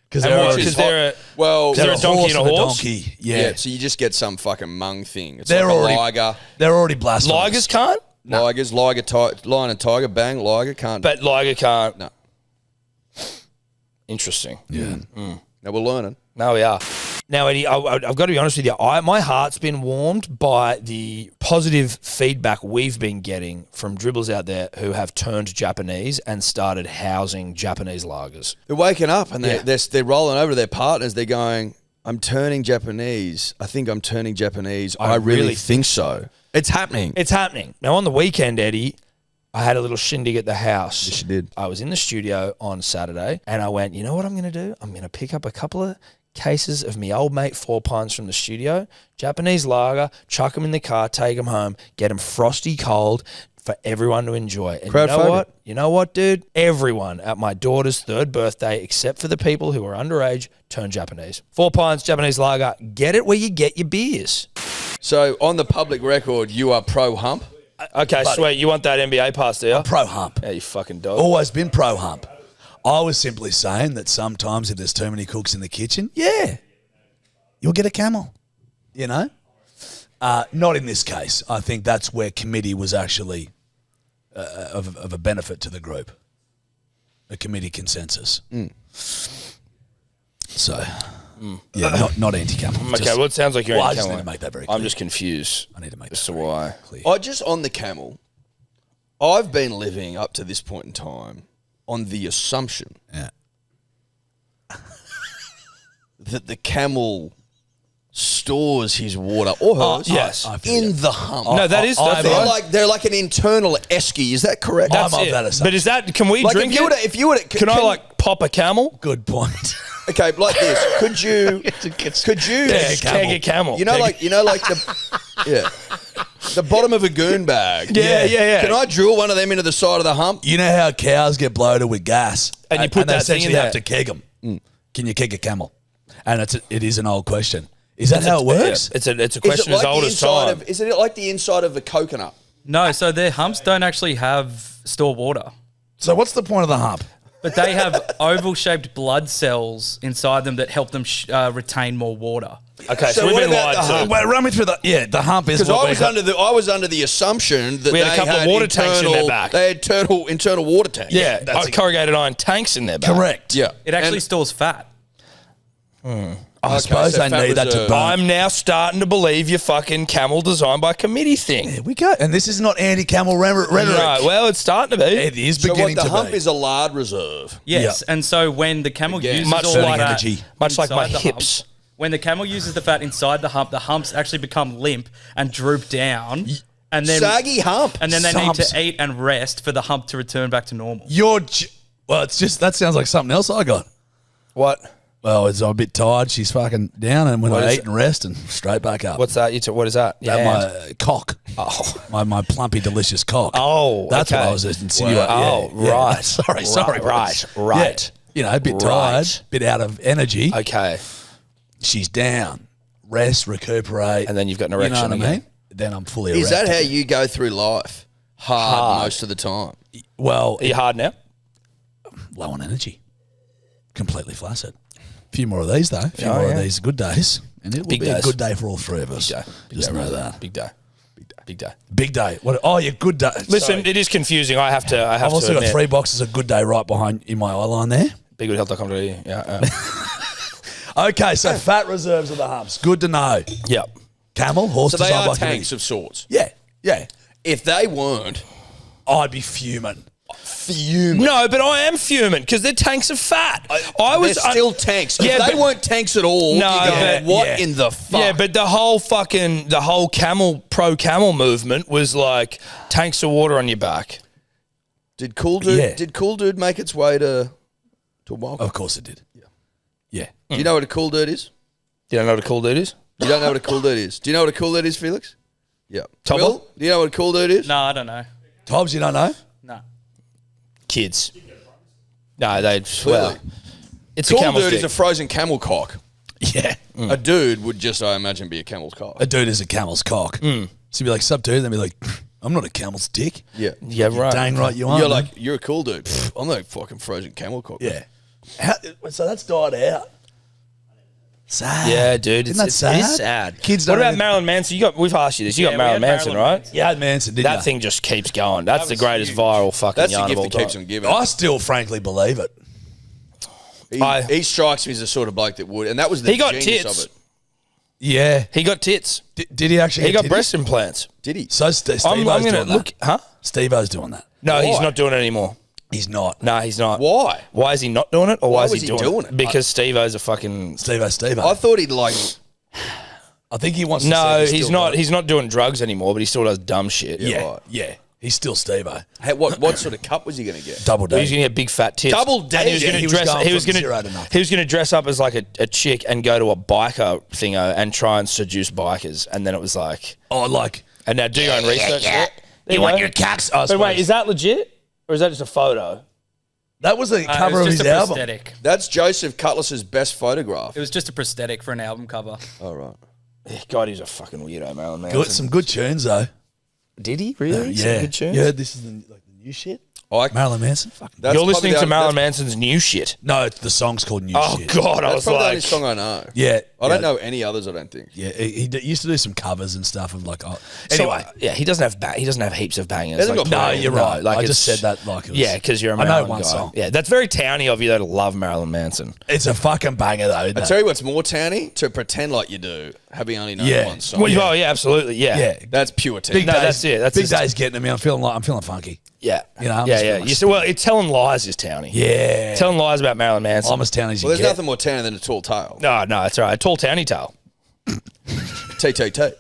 Because And they're why? already- Because they're a Well, they're a donkey and a of horse? donkey. yeah. Yeah. So you just get some fucking mung thing. It's They're like already- a liger. They're already blasphemous. ligers can't, Ligers, lion and tiger, bang, liger can't. but liger can't. No. Interesting. Yeah. Now we're learning. No, we are. Now, Eddie, I've got to be honest with you. My heart's been warmed by the positive feedback we've been getting from dribblers out there who have turned Japanese and started housing Japanese lagers. They're waking up and Yeah. they're rolling over to their partners. They're going, I'm turning Japanese. I think I'm turning Japanese. I really really think so. It's happening. It's happening. Now, on the weekend, Eddie, I had a little shindig at the house. Yes, you did. I was in the studio on Saturday and I went, you know what I'm going to do? I'm going to pick up a couple of cases of me old mate 4 pints from the studio, Japanese lager, chuck them in the car, take them home, get them frosty cold for everyone to enjoy. And Crowd you know favourite. what? You know what, dude? Everyone at my daughter's 3rd birthday, except for the people who are underage, turned Japanese. 4 pints, Japanese lager. Get it where you get your beers. So on the public record, you are pro hump. Okay, sweet. You want that NBA pass, do you? Pro hump. Yeah, you fucking dog. Always been pro hump. I was simply saying that sometimes if there's too many cooks in the kitchen, yeah, you'll get a camel. You know? Not in this case. I think that's where committee was actually of a benefit to the group. A committee consensus. So, yeah, not anti-camel. Okay, well, it sounds like you're Well, I in just camel. need to make that very clear. I'm just confused I need to make as that to very why. clear. I just on the camel. I've been living up to this point in time on the assumption Yeah. that the camel stores his water or hers yes. in the hump. No, that is that's They're right. they're like an internal esky. Is that correct? That's I'm of it. that assumption. But is that? Can we like drink if you were to, Can I like pop a camel? Good point. okay, like this? Could you? Yeah, keg a camel. You know, like the bottom of a goon bag. Yeah. Can I drill one of them into the side of the hump? You know how cows get bloated with gas, And you put they that thing in essentially there. have to keg them. Can you keg a camel? And it is an old question. Is that how it works? It's a question as old as time. Is it like the inside of a coconut? No, so their humps don't actually have stored water, So what's the point of the hump? but they have oval-shaped blood cells inside them that help them retain more water. Okay, so So we've what been about lied the to. hump? Wait, run me through the hump is Because what I was under the assumption that We had a they couple of water tanks in their internal- back. They had internal water tanks. Yeah, that's corrugated iron tanks in there. Back. correct. yeah. It actually And- stores fat. I suppose so they fat need that to reserve. burn. I'm now starting to believe your fucking camel designed by committee thing. There we go. And this is not anti-camel rhetoric. No, well, it's starting to be. It is So beginning what the to hump be. is a lard reserve. Yes, and so when the camel Again, uses much all like that energy. Much like my inside the hips. hump, when the camel uses the fat inside the humps actually become limp and droop down, and then Saggy hump. and then they need Humps. to eat and rest for the hump to return back to normal. Well, it's just that sounds like something else I got. What? Well, I'm a bit tired. She's fucking down, and when What I is eat it? and rest, and straight back up. What's that? What is that? that? Yeah. My cock. Oh. My plumpy, delicious cock. Oh, that's okay. what I was insinuating. Oh, Yeah, yeah. right. Sorry, Right. boys. Right. Yeah. You know, a bit Right. tired, bit out of energy. Okay. She's down. Rest, recuperate. And then you've got an You know erection what I again. mean? Then I'm fully Is erect. that how you go through life? Hard most of the time. Well, Are you hard now? low on energy. Completely flaccid. A few more of these, though. A few Oh, more yeah. of these good days. And it will Big be a days. good day for all three of us. Just know that. Big day. Big day. Big day. What? Oh, yeah, good day. Listen, Sorry. it is confusing. I've I've also to got admit. 3 boxes of good day right behind in my eye line there. BigGoodHealth.com.au. Yeah. Okay, so fat reserves of the humps. Good to know. Yeah. Camel, horse So they designed are by committee. tanks of sorts. Yeah, yeah. If they weren't, I'd be fuming. No, but I am fuming because they're tanks of fat. they're still tanks. Yeah, if they but- weren't tanks at all, No, you go, but- what yeah. in the fuck? Yeah, but the whole camel movement was like tanks of water on your back. Did Cool Dude Yeah. did Cool Dude make its way to Wild? Of course it did. Yeah. Do you know what a Cool Dude is? You don't know what a cool dude is? You don't know what a Cool Dude is. Do you know what a Cool Dude is, Felix? Yeah. Tobler? Will, do you know what a Cool Dude is? No, I don't know. Tobbs, you don't know? No. Kids. No, they. Really? Well, it's Cool a camel's Dude dick. is a frozen camel cock. Yeah. A dude would just, I imagine, be a camel's cock. A dude is a camel's cock. So you'd be like, sup, dude? Then be like, I'm not a camel's dick. Yeah. Yeah, right. Dang right you are. You're man. like, you're a cool dude. Pfft, I'm not a fucking frozen camel cock. Yeah. So that's died out. Sad. Yeah, dude. Isn't that It is sad. Kids What don't about even- Marilyn Manson? We've asked you this. You Yeah, got we Marilyn had Manson, Marilyn right? Manson. You had Manson, didn't That you? thing just keeps going. That's the was greatest huge. viral fucking That's the yarn of gift all that time. keeps on giving. I still frankly believe it. He strikes me as the sort of bloke that would, and that was the He got genius tits. of it. Yeah. He got tits. Did he actually He get got titties? breast implants. Did he? So Steve-O's I'm going to doing look. that. Huh? Steve-O's doing that. No, he's Why? not doing it anymore. He's not. No, he's not. Why? Why is he not doing it, or why is was he he doing, doing it? it? Because Steve-O's a fucking. Steve-O. I thought he'd like. I think he wants to No, say he's still not. got it. He's not doing drugs anymore, but he still does dumb shit. Yeah, right. yeah. He's still Steve-O. Hey, what sort of cup was he going to get? Double But he's D. gonna get big fat tits. Double D. And he was Yeah, gonna he was dress. going He was from gonna. zero to nothing. He was gonna dress up as like a chick and go to a biker thingo and try and seduce bikers. And then it was like, Oh, like, and now do your own research. There you go. want your cacks? I But wait, suppose. is that legit or is that just a photo? That was the It cover was of just his a album. prosthetic. That's Joseph Cutlass's best photograph. It was just a prosthetic for an album cover. Oh, right. God, he's a fucking weirdo, Marilyn Manson. Good, some good tunes, though. Did he really? Some Yeah. good tunes? You heard this is the new shit? Marilyn Manson? Fucking. That's You're probably listening the to only- Marilyn that's- Manson's new shit. No, the song's called New Oh Shit. God, I That's was probably the only like, song I know. Yeah. I don't know any others, I don't think. Yeah, he used to do some covers and stuff of like. Oh. so, Anyway, yeah, he doesn't have he doesn't have heaps of bangers. Hasn't Like, got no, bangers. you're right. like I just it's- said that like it was. Yeah, because you're a I Marilyn know one guy. song. Yeah, that's very towny of you though to love Marilyn Manson. It's a fucking banger though. Isn't I it? tell you what's more towny, to pretend like you do, having only known Yeah. one song. Well, oh yeah, absolutely, yeah, Yeah. That's pure Big towny. No, days, that's it. That's big just- days getting to me. I'm feeling funky. yeah, You know, I'm yeah, just yeah. feeling You said, well, it's telling lies is towny. Yeah. Telling lies about Marilyn Manson. I'm as town as you Well, there's get. nothing more towny than a tall tail. No, it's all right. A tall towny tail. TTT.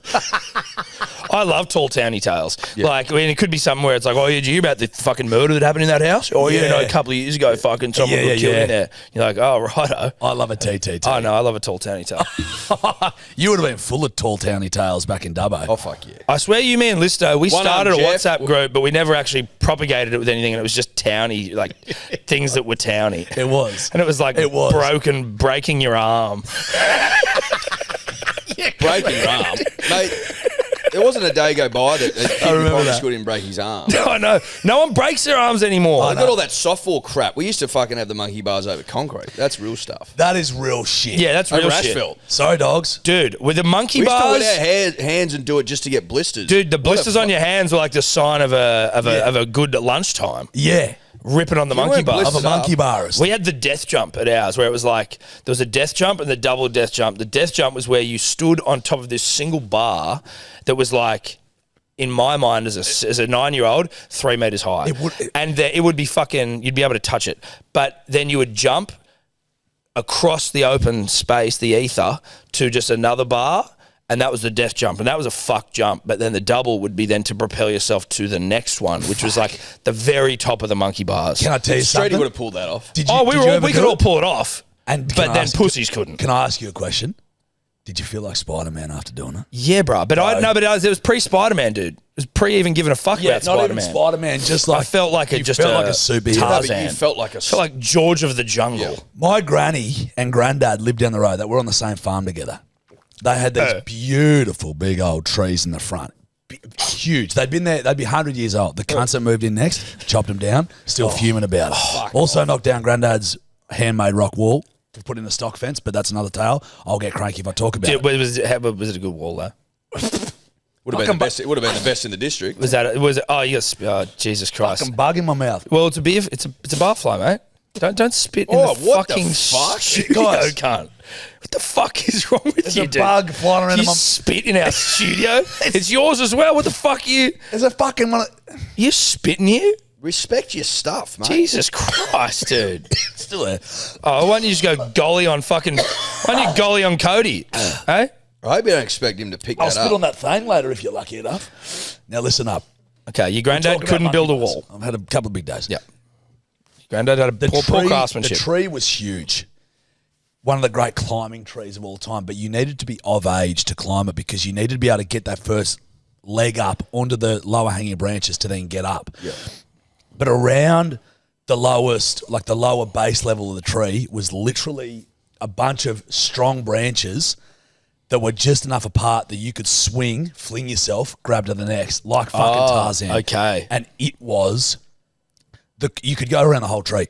I love tall towny tales. Like, I mean, it could be something where it's like, oh, yeah, did you hear about the fucking murder that happened in that house? Oh, yeah, no, a couple of years ago, fucking someone got killed in there. You're like, oh, righto. I love a TTT. Oh, no, I love a tall towny tale. You would have been full of tall towny tales back in Dubbo. Oh, fuck yeah. I swear you, me and Listo, we started a Jeff. WhatsApp group, but we never actually propagated it with anything, and it was just towny, like things that were towny. It was. And it was like breaking your arm. Breaking your arm. Mate, there wasn't a day go by that a primary school didn't break his arm. I know. No one breaks their arms anymore. I got all that softball crap. We used to fucking have the monkey bars over concrete. That's real stuff. That is real shit. Yeah, that's real Over shit. asphalt. Sorry, dogs. Dude, with the monkey We used to bars... wet our hands and do it just to get blisters. Dude, the blisters on your hands were like the sign of a good lunchtime. Yeah. Ripping on the monkey weren't bars. Of a monkey barist. We had the death jump at ours where it was like there was a death jump and the double death jump. The death jump was where you stood on top of this single bar that was like, in my mind as a 9-year-old, 3 meters high. It would be fucking, you'd be able to touch it. But then you would jump across the open space, the ether, to just another bar. And that was the death jump. And that was a fuck jump. But then the double would be then to propel yourself to the next one, which was like the very top of the monkey bars. Can I tell you something? Straighty would have pulled that off. We could all pull it off. But then pussies couldn't. Can I ask you a question? Did you feel like Spider-Man after doing it? Yeah, bro. But it was pre-Spider-Man, dude. It was pre even giving a fuck about Spider-Man. Not even Spider-Man. Just like I felt like a superhero. Tarzan. You felt like a... I felt like George of the Jungle. Yeah. My granny and granddad lived down the road. They were on the same farm together. They had these beautiful big old trees in the front. Huge. They'd been there. They'd be 100 years old. The cunts that moved in next, chopped them down, still fuming about it. Also knocked down granddad's handmade rock wall to put in a stock fence, but that's another tale. I'll get cranky if I talk about it. Was it a good wall, though? Would have been the best. It would have been the best in the district. Jesus Christ. Fucking bug in my mouth. Well, it's a barfly, mate. Don't spit in the what fucking the fuck? studio, Guys. cunt. What the fuck is wrong with There's you, a dude? bug flying around You in my... spit in our studio? It's yours as well. What the fuck you? There's a fucking one... You spitting you? Respect your stuff, mate. Jesus Christ, dude. Still there. Oh, why don't you just go golly on fucking... Why don't you golly on Cody? Hey? I hope you don't expect him to pick I'll that spit up. on that thing later if you're lucky enough. Now listen up. Okay, your granddad Talk couldn't about build a monkey wall. bars. I've had a couple of big days. Yeah. Granddad had a poor craftsmanship. The tree was huge. One of the great climbing trees of all time, but you needed to be of age to climb it because you needed to be able to get that first leg up onto the lower hanging branches to then get up. Yeah. But around the lowest, like the lower base level of the tree was literally a bunch of strong branches that were just enough apart that you could swing, fling yourself, grab to the next, like fucking Tarzan. Okay. And it was... you could go around the whole tree.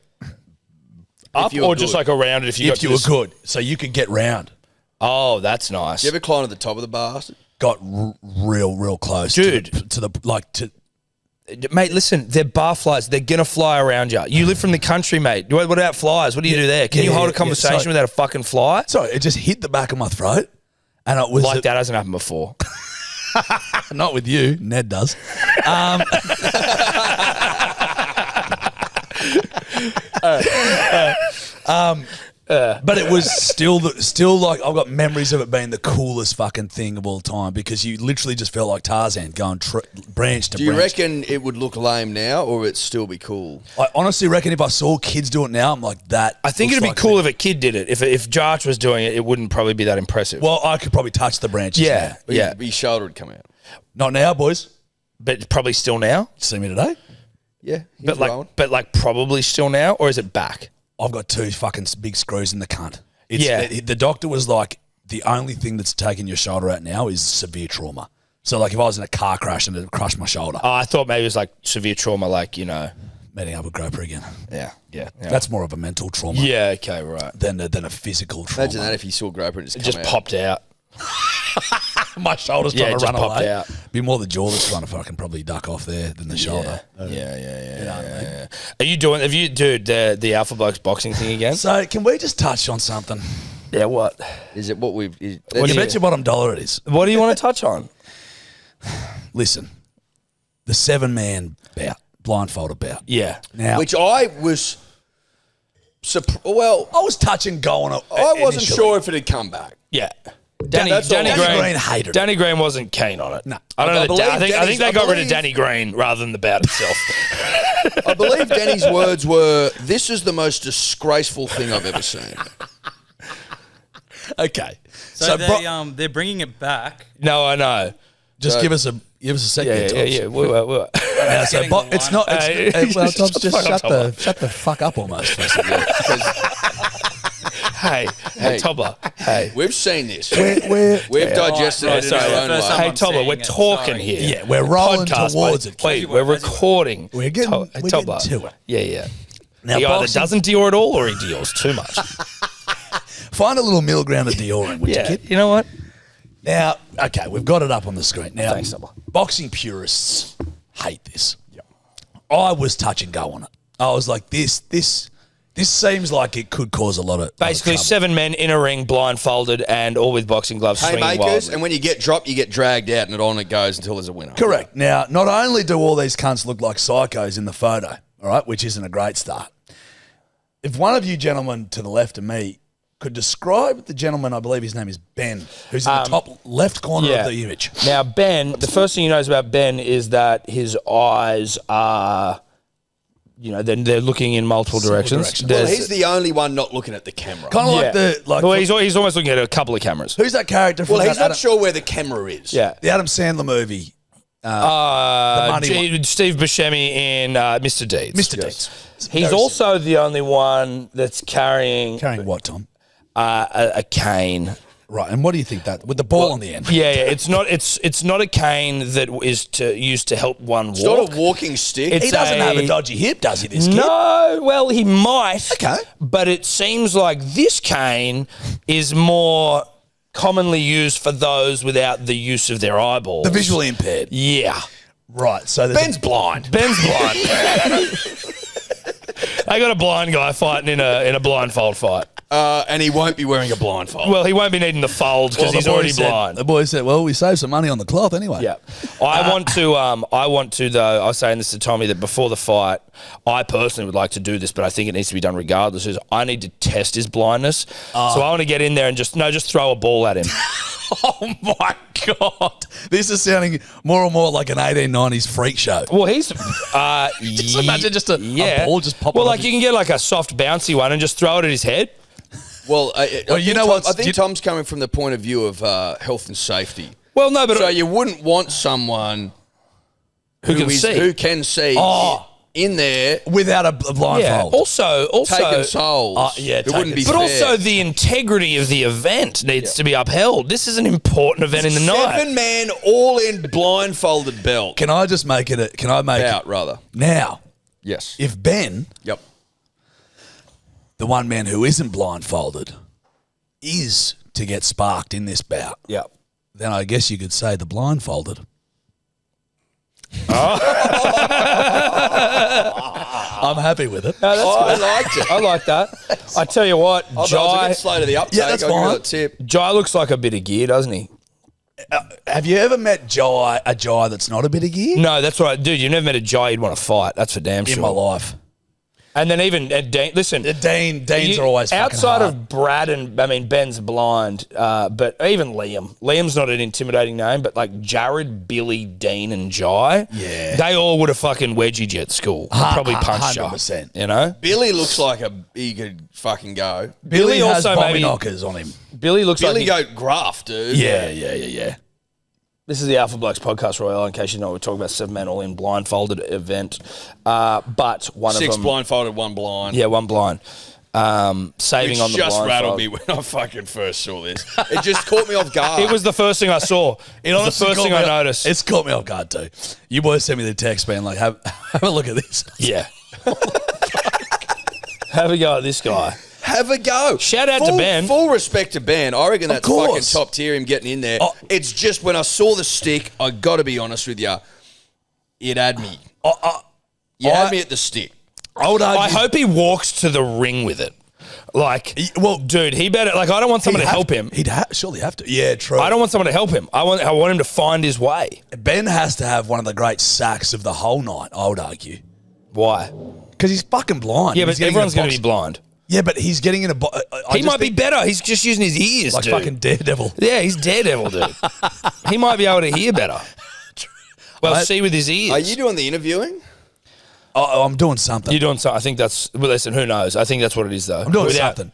Up or just like around it if you got If you were good. So you could get round. Oh, that's nice. You ever climb to the top of the bastard? Got real close. Dude. To the Mate, listen, they're barflies. They're going to fly around you. You live from the country, mate. What about flies? What do you do there? Can you hold a conversation without a fucking fly? Sorry, it just hit the back of my throat. And it was... Like that hasn't happened before. Not with you. Ned does. But it was still like I've got memories of it being the coolest fucking thing of all time because you literally just felt like Tarzan going branch to branch. Do you reckon it would look lame now or it'd still be cool? I honestly reckon if I saw kids do it now, I'm like that. I think it'd be cool if a kid did it. If Jarch was doing it, it wouldn't probably be that impressive. Well, I could probably touch the branches. Yeah, now. yeah. Your shoulder would come out. Not now, boys. But probably still now. See me today? Yeah. But like probably still now, or is it back? I've got 2 fucking big screws in the cunt. Yeah. The doctor was like, the only thing that's taking your shoulder out now is severe trauma. So like if I was in a car crash and it crushed my shoulder. Oh, I thought maybe it was like severe trauma, like, you know. Meeting up with Groper again. Yeah. That's more of a mental trauma Yeah, okay, right. than a physical trauma. Imagine that if you saw Groper and It just popped out. My shoulder's Yeah, trying it to just run popped away. out. Be more the jaw that's trying to fucking probably duck off there than the shoulder. Yeah. Are you doing, the Alpha Blokes boxing thing again? So can we just touch on something? Yeah, what? Is it what we've... You bet your bottom dollar it is. What do you want to touch on? Listen, the 7-man bout, blindfolded bout. Yeah. Now, Which I was... I I was touching going. wasn't sure if it had come back. Yeah. Danny Green hated it. Danny Green wasn't keen on it. No. I don't know. I think they got rid of believe- Danny Green rather than the bout itself. I believe Danny's words were, "This is the most disgraceful thing I've ever seen." Okay. So they're bringing it back. No, I know. Just give us a second. Yeah. We were. So, it's not. Well, Tom's just shut the fuck up almost. For a second. Hey, Tobler. Hey, We've seen this. We're digested it in our own way. Hey, Tobler, we're talking here. Yeah, we're rolling towards it. Wait, we're recording. We're getting to it. Yeah. Now, He either doesn't Dior at all or he Dior's too much. Find a little middle ground of Dioring, would you, Yeah, kid? you know what? Now, okay, we've got it up on the screen. Now, Thanks, Tobler. boxing purists hate this. I was touch and go on it. I was like, this seems like it could cause a lot of Basically, trouble. 7 men in a ring, blindfolded, and all with boxing gloves, swinging Haymakers, wildly. and when you get dropped, you get dragged out, and on it goes until there's a winner. Correct. Now, not only do all these cunts look like psychos in the photo, all right, which isn't a great start. If one of you gentlemen to the left of me could describe the gentleman, I believe his name is Ben, who's in the top left corner of the image. Now, Ben, the first thing he knows about Ben is that his eyes are, they're looking in multiple directions. Well, he's the only one not looking at the camera. Kind of Well, he's almost looking at a couple of cameras. who's that character from Well, he's that not sure where the camera is. Yeah. the Adam Sandler movie? money Steve Buscemi in Mr. Deeds. Mr. Deeds. He's Very also the only one that's carrying Carrying what, Tom? a cane. Right, and what do you think that with the ball on the end? Yeah, it's not a cane that is used to help one walk. It's not a walking stick. He doesn't have a dodgy hip, does he? This kid? No, well, he might. Okay. But it seems like this cane is more commonly used for those without the use of their eyeballs. The visually impaired. Yeah. Right, so Ben's blind. Ben's blind. I got a blind guy fighting in a blindfold fight. And he won't be wearing a blindfold. Well, he won't be needing the fold because he's already blind. The boy said, "Well, we saved some money on the cloth anyway." Yeah, I want to though. I was saying this to Tommy that before the fight, I personally would like to do this, but I think it needs to be done regardless. Is I need to test his blindness, so I want to get in there and just throw a ball at him. Oh my God, this is sounding more and more like an 1890s freak show. Well, he's Just imagine just a ball just popping. Well, like you can get like a soft bouncy one and just throw it at his head. Well, you know what? I think Tom's coming from the point of view of health and safety. Well, no, but So you wouldn't want someone who can see in there without a blindfold. Also, taking souls. It wouldn't be but fair. also the integrity of the event needs to be upheld. This is an important event in the night. 7 man all in blindfolded belt. Can I just make it? Can I make Out it rather? now? Yes. If Ben, Yep. the one man who isn't blindfolded, is to get sparked in this bout, Yeah. then I guess you could say the blindfolded. I'm happy with it. No, that's I good. liked it. I like that. I tell you what, I was a Jai, bit slow to the uptake. Yeah, that's I'll give you fine. that tip. Jai looks like a bit of gear, doesn't he? Have you ever met a Jai that's not a bit of gear? No, that's right, dude. You've never met a Jai you'd want to fight. That's for damn sure. In my life. And then even Dean, listen, Deans are always fucking outside hard. of Brad and Ben's blind, but even Liam's not an intimidating name, but like Jared, Billy, Dean, and Jai, they all would have fucking wedgied you at school. Probably punched you. 100%. You know, Billy looks like he could fucking go. Billy has also bomby maybe- knockers on him. Billy looks Billy like go gruff, dude. Yeah. this is the Alpha Blokes podcast, Royale. In case you know, we're talking about 7 men all in blindfolded event, but one 6 of them, blindfolded, 1 blind. yeah, one blind. Saving Which on the just blindfold. rattled me when I fucking first saw this. It just caught me off guard. It was the first thing I saw. It was honestly the first caught thing me I off- noticed. It's caught me off guard too. You boys sent me the text being like, have a look at this. Yeah. Have a go at this guy. Have a go. Shout out to Ben. Full respect to Ben. I reckon that's course. fucking top tier, him getting in there. Oh. It's just when I saw the stick, I got to be honest with you, it had me. You had me at the stick. I would argue. I hope he walks to the ring with it. Like, well, dude, he better. Like, I don't want someone to help him. He'd surely have to. Yeah, true. I don't want someone to help him. I want him to find his way. Ben has to have one of the great sacks of the whole night, I would argue. Why? Because he's fucking blind. Yeah, He's but getting everyone's in a going to box. be blind. Yeah, but he's getting in a. He might be better. He's just using his ears, like dude. fucking Daredevil. Yeah, he's Daredevil, dude. He might be able to hear better. Well, see with his ears. Are you doing the interviewing? Oh, I'm doing something. You're doing something. I think that's. Well, listen, who knows? I think that's what it is, though. I'm doing something.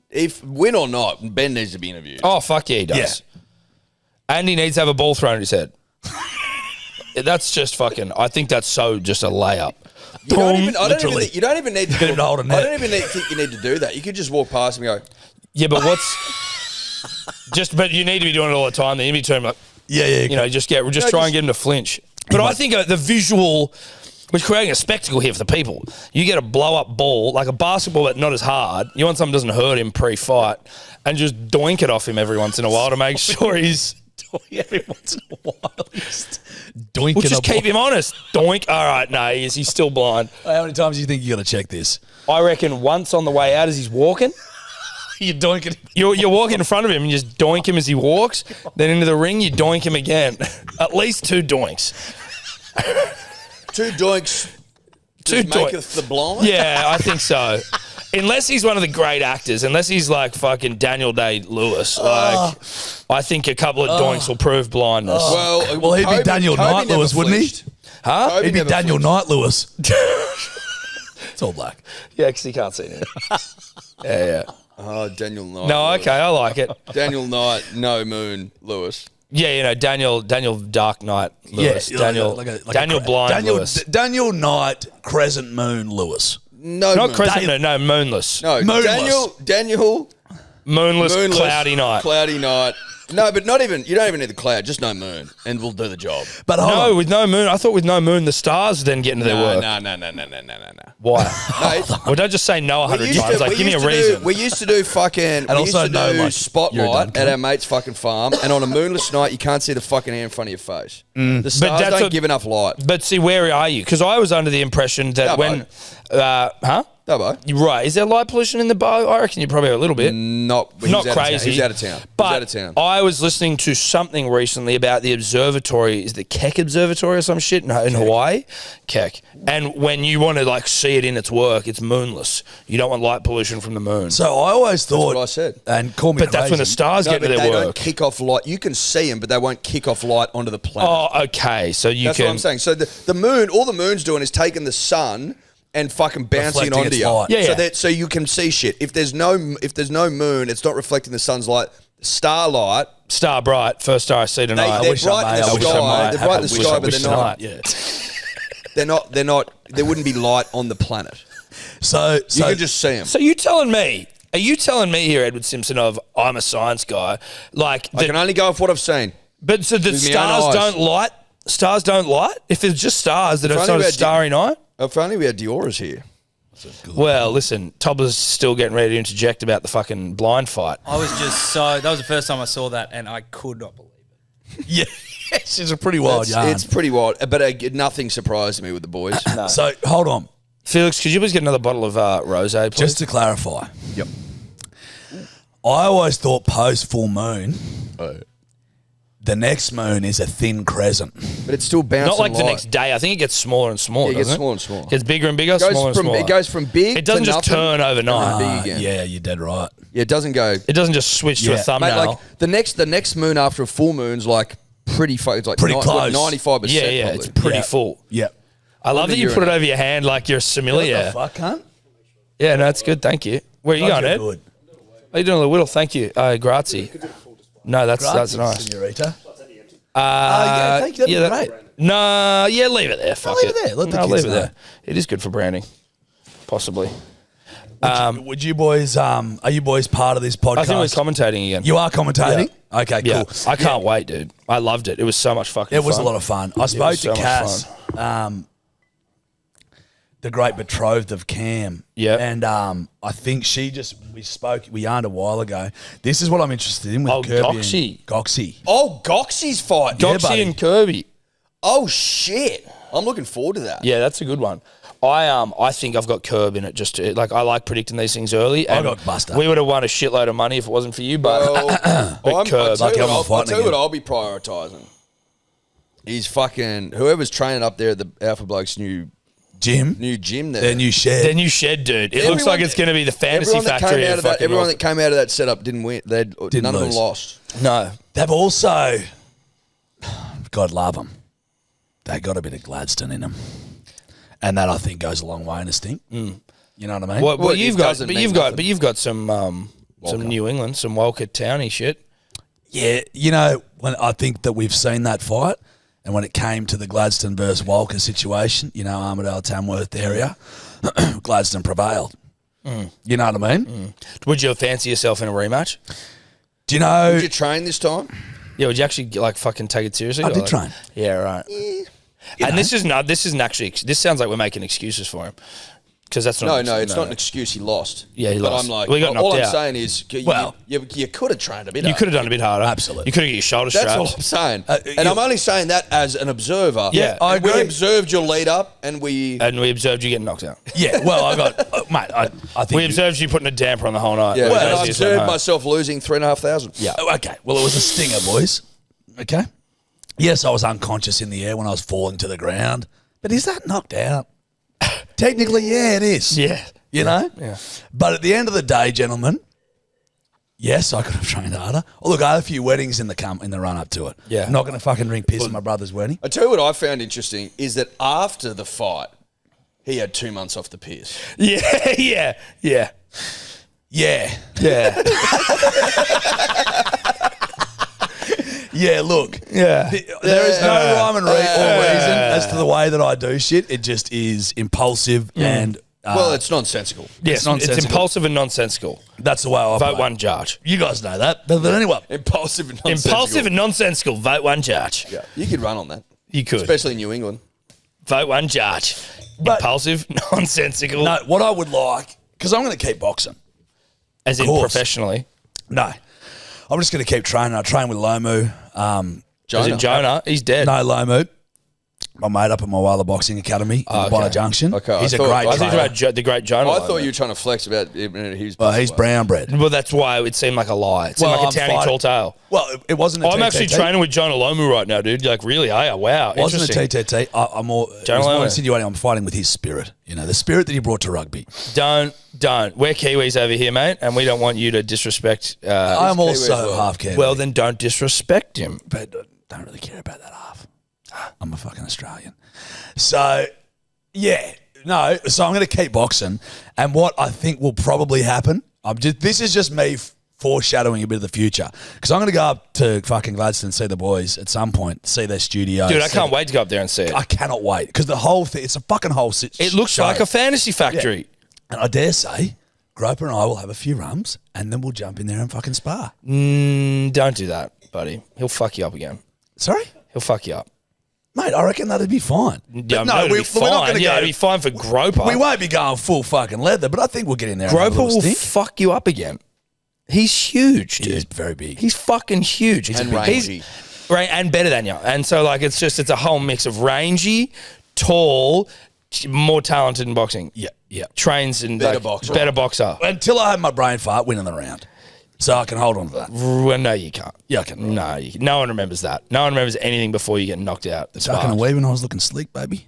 If win or not, Ben needs to be interviewed. Oh, fuck yeah, he does. Yeah. And he needs to have a ball thrown at his head. That's just fucking. I think that's so just a layup. You don't even need to. Get him to hold a net. I don't even think you need to do that. You could just walk past him and go. Yeah, but what's but you need to be doing it all the time. The interview team, like, just try and get him to flinch. But I think the visual, we're creating a spectacle here for the people. You get a blow up ball, like a basketball, but not as hard. You want something that doesn't hurt him pre-fight, and just doink it off him every once in a while to make sure he's. Every once in a while, doink. We'll just keep him honest. Doink. All right, no, he's still blind. How many times do you think you got to check this? I reckon once on the way out as he's walking. You're doinking. You're walking in front of him and you just doink him as he walks. Then into the ring, you doink him again. At least 2 doinks. 2 doinks. Maketh the blind. Yeah, I think so. Unless he's one of the great actors, unless he's like fucking Daniel Day-Lewis, like I think a couple of doinks will prove blindness. Well, he'd be Daniel Knight-Lewis, wouldn't he? Huh? He'd be Daniel Knight-Lewis. It's all black. Yeah, because he can't see it. Yeah. Oh, Daniel Knight. No, okay, I like it. Daniel Knight, no moon, Lewis. Yeah, Daniel Dark Knight Lewis. Yeah, Daniel Blind Lewis. Daniel Knight, Crescent Moon Lewis. No, not moon. Crescent, no, Moonless. No, Moonless. Daniel. Moonless, Cloudy Night. Cloudy Night. No, but not even. You don't even need the cloud. Just no moon, and we'll do the job. But hold on. With no moon. I thought with no moon, the stars then get into their work. No. Why? No, well, don't just say no 100 times. Like, give me a reason. We used to do fucking. And we used to do spotlight at our mate's fucking farm, and on a moonless night, you can't see the fucking air in front of your face. The stars don't give enough light. But see, where are you? Because I was under the impression that when, Dubbo. You're right. Is there light pollution in the bow? I reckon you probably have a little bit. Not crazy. He's out of town. But I was listening to something recently about the observatory. Is the Keck Observatory or some shit in Hawaii? Keck. And when you want to like see it in its work, it's moonless. You don't want light pollution from the moon. So I always thought. That's what I said. And call me But crazy. that's when the stars get into their they work. don't kick off light. You can see them, but they won't kick off light onto the planet. Oh, okay. So That's what I'm saying. So the moon, all the moon's doing is taking the sun and fucking bouncing Reflecting onto its you. light. Yeah. So you can see shit. If there's no moon, it's not reflecting the sun's light. Starlight. Star bright, first star I see tonight. They're bright in the sky. They're bright in the sky, but they're not. Yeah. They're not. There wouldn't be light on the planet. So You can just see them. So you telling me? Are you telling me here, Edward Simpson, of I'm a science guy? Like, I can only go off what I've seen. but so the With my own stars eyes. don't light. Stars don't light. If it's just stars, then it's not a starry night. If only we had Diora's here. Well, listen, Tobler's still getting ready to interject about the fucking blind fight. I was just that was the first time I saw that, and I could not believe it. yeah, it's a pretty wild yarn. It's pretty wild, but nothing surprised me with the boys. So hold on, Felix, could you please get another bottle of rosé, please? just to clarify. Yep. I always thought post full moon, the next moon is a thin crescent. But it's still bouncing Not like the light. next day. I think it gets smaller and smaller. Yeah, it gets doesn't smaller and smaller. It gets bigger and bigger, It goes smaller and from- smaller. it goes from big It doesn't to just nothing. turn overnight. Big again. Yeah, you're dead right. Yeah, it doesn't go. It doesn't just switch to a Yeah. thumbnail. Mate, like the next moon after a full moon's like pretty it's like Pretty close. 95%. yeah, probably. it's pretty Yeah. full. Yeah. I love that you you're put it in over your hand like you're a sommelier. Fuck, cunt. Yeah, no, it's good. Thank you. Where are you going, Ed? Good. Are you doing a little whittle? Thank you. Grazie. No, that's nice. Senorita. Yeah, thank you. That'd be great. No, yeah, leave it there. Fuck leave it there. Let the kids leave it know. there. It is good for branding, possibly. Would you boys? Are you boys part of this podcast? I think we're commentating again. You are commentating. Okay, yeah, cool. I can't wait, dude. I loved it. It was so much fucking. It was fun. a lot of fun. I spoke was to so much Cass, the great betrothed of Cam. Yeah. And I think we yarned a while ago. This is what I'm interested in with Kirby Goxie. and Goxie. Oh, Goxie's fight. Yeah, Goxie buddy. and Kirby. Oh shit! I'm looking forward to that. Yeah, that's a good one. I think I've got Curb in it. Just to, like I like predicting these things early. And got Buster. We would have won a shitload of money if it wasn't for you, but Well, Curb. I'll tell fighting you what again. I'll be prioritising. He's fucking whoever's training up there at the Alpha Blokes new gym. New gym there. Their new shed. Their new shed, dude. It looks like it's going to be the fantasy factory. Everyone that came out of that setup didn't win. None of them lost. No. They've also, God love them, they got a bit of Gladstone in them. And that, I think, goes a long way in a stink. You know what I mean? Well, you've got some New England, some Walker Towny shit. Yeah, you know, when I think that we've seen that fight, and when it came to the Gladstone versus Walker situation, you know, Armidale, Tamworth area, Gladstone prevailed. You know what I mean? Would you fancy yourself in a rematch? Do you know? Did you train this time? Yeah, would you actually like fucking take it seriously? I did train. Yeah, right. And this isn't actually. This sounds like we're making excuses for him. Because that's not it's not an excuse. He lost. Yeah, he lost. I'm like, Well, he got knocked all I'm out. saying is, you could have trained a bit. You could have done a bit harder. Absolutely. You could have got your shoulder That's straps. all I'm saying. And I'm only saying that as an observer. Yeah, I agree. We observed your lead up, and we observed you getting knocked out. Yeah, well, I got, mate, I think We observed you putting a damper on the whole night. yeah, Well, and I observed myself losing 3,500. Yeah. Okay. Well, it was a stinger, boys. Okay. Yes, I was unconscious in the air when I was falling to the ground. But is that knocked out? Technically, yeah, it is. Yeah. You know? Yeah. But at the end of the day, gentlemen, yes, I could have trained harder. Oh, look, I had a few weddings in the run up to it. Yeah. I'm not going to fucking drink piss at my brother's wedding. I tell you what I found interesting is that after the fight, he had 2 months off the piss. Yeah. Yeah, look. Yeah. There is no rhyme and reason as to the way that I do shit. It just is impulsive and... well, it's nonsensical. Yes, it's impulsive and nonsensical. That's the way I Vote one Jarch. You guys know that. But anyway. Impulsive and nonsensical. Impulsive and nonsensical. Vote one Jarch. Yeah, you could run on that. You could. Especially in New England. Vote one Jarch. But- Impulsive, nonsensical. No, what I would like... Because I'm going to keep boxing. As in course. professionally. No. I'm just going to keep training. I train with Lomu. As in Jonah. He's dead. No, Lomu. My mate up at my Wailer Boxing Academy in Bonner Junction. Okay, He's I a thought- great I I think trainer. about the great Jonah. I thought you were trying to flex about he's He's brown bread. Well, that's why it seemed like a lie. It seemed Well, like a I'm towny fighting- tall tale. Well, it wasn't a I'm actually TTT. training with Jonah Lomu right now, dude. You're like, really? Are you? Wow. It wasn't a Interesting. TTT. I'm more, it Jonah was more Lomu. insinuating I'm fighting with his spirit. You know, the spirit that he brought to rugby. Don't. We're Kiwis over here, mate, and we don't want you to disrespect. I'm Kiwi also as well. half Kiwi. Well, then don't disrespect him. But don't really care about that half. I'm a fucking Australian. So, yeah. No, so I'm going to keep boxing. And what I think will probably happen, this is just me foreshadowing a bit of the future. Because I'm going to go up to fucking Gladstone and see the boys at some point, see their studio. Dude, I can't wait to go up there and see it. I cannot wait. Because the whole thing, it's a fucking whole It looks show. like a fantasy factory. And I dare say, Groper and I will have a few rums and then we'll jump in there and fucking spar. Don't do that, buddy. He'll fuck you up again. Sorry? He'll fuck you up. Mate, I reckon that'd be fine. Yeah, But it'll be fine. Yeah, it'll be fine for Groper. We won't be going full fucking leather, but I think we'll get in there. and have a Groper little will stink. fuck you up again. He's huge, dude. He is very big. He's fucking huge. And rangy. And better than you. And so, like, it's a whole mix of rangy, tall, more talented in boxing. Yeah. Trains and Better like, boxer. Better boxer. Until I have my brain fart winning the round. So I can hold on to that. Well, no, you can't. Yeah, I can. No one remembers that. No one remembers anything before you get knocked out. The Tucking spark. away when I was looking sleek, baby.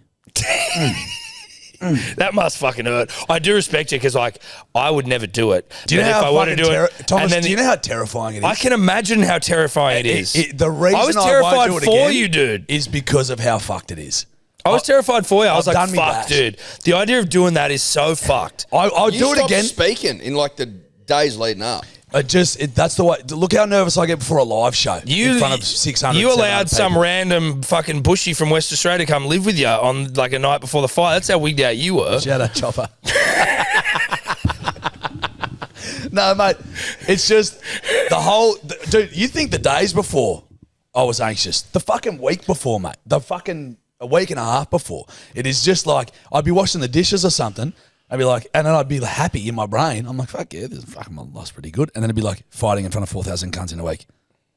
That must fucking hurt. I do respect you because, like, I would never do it. Do you But know if how I want to fucking do it, Thomas, and then do you know how terrifying it is? I can imagine how terrifying it is. The reason I was won't terrified do it for again you, dude. is because of how fucked it is. I was terrified for you. I was I've like, done me fuck, bash. dude. The idea of doing that is so fucked. I'll You do it stopped again. speaking in like the days leading up. That's the way. Look how nervous I get before a live show in front of 600. You 700 allowed some people. random fucking bushy from West Australia to come live with you on like a night before the fight. That's how wigged out you were. Shout out Chopper. No, mate. It's just the whole... Dude, you think the days before I was anxious. The fucking week before, mate. The fucking a week and a half before. It is just like I'd be washing the dishes or something. I'd be like... And then I'd be happy in my brain. I'm like, fuck yeah, this fucking lost pretty good. And then it'd be like fighting in front of 4,000 cunts in a week.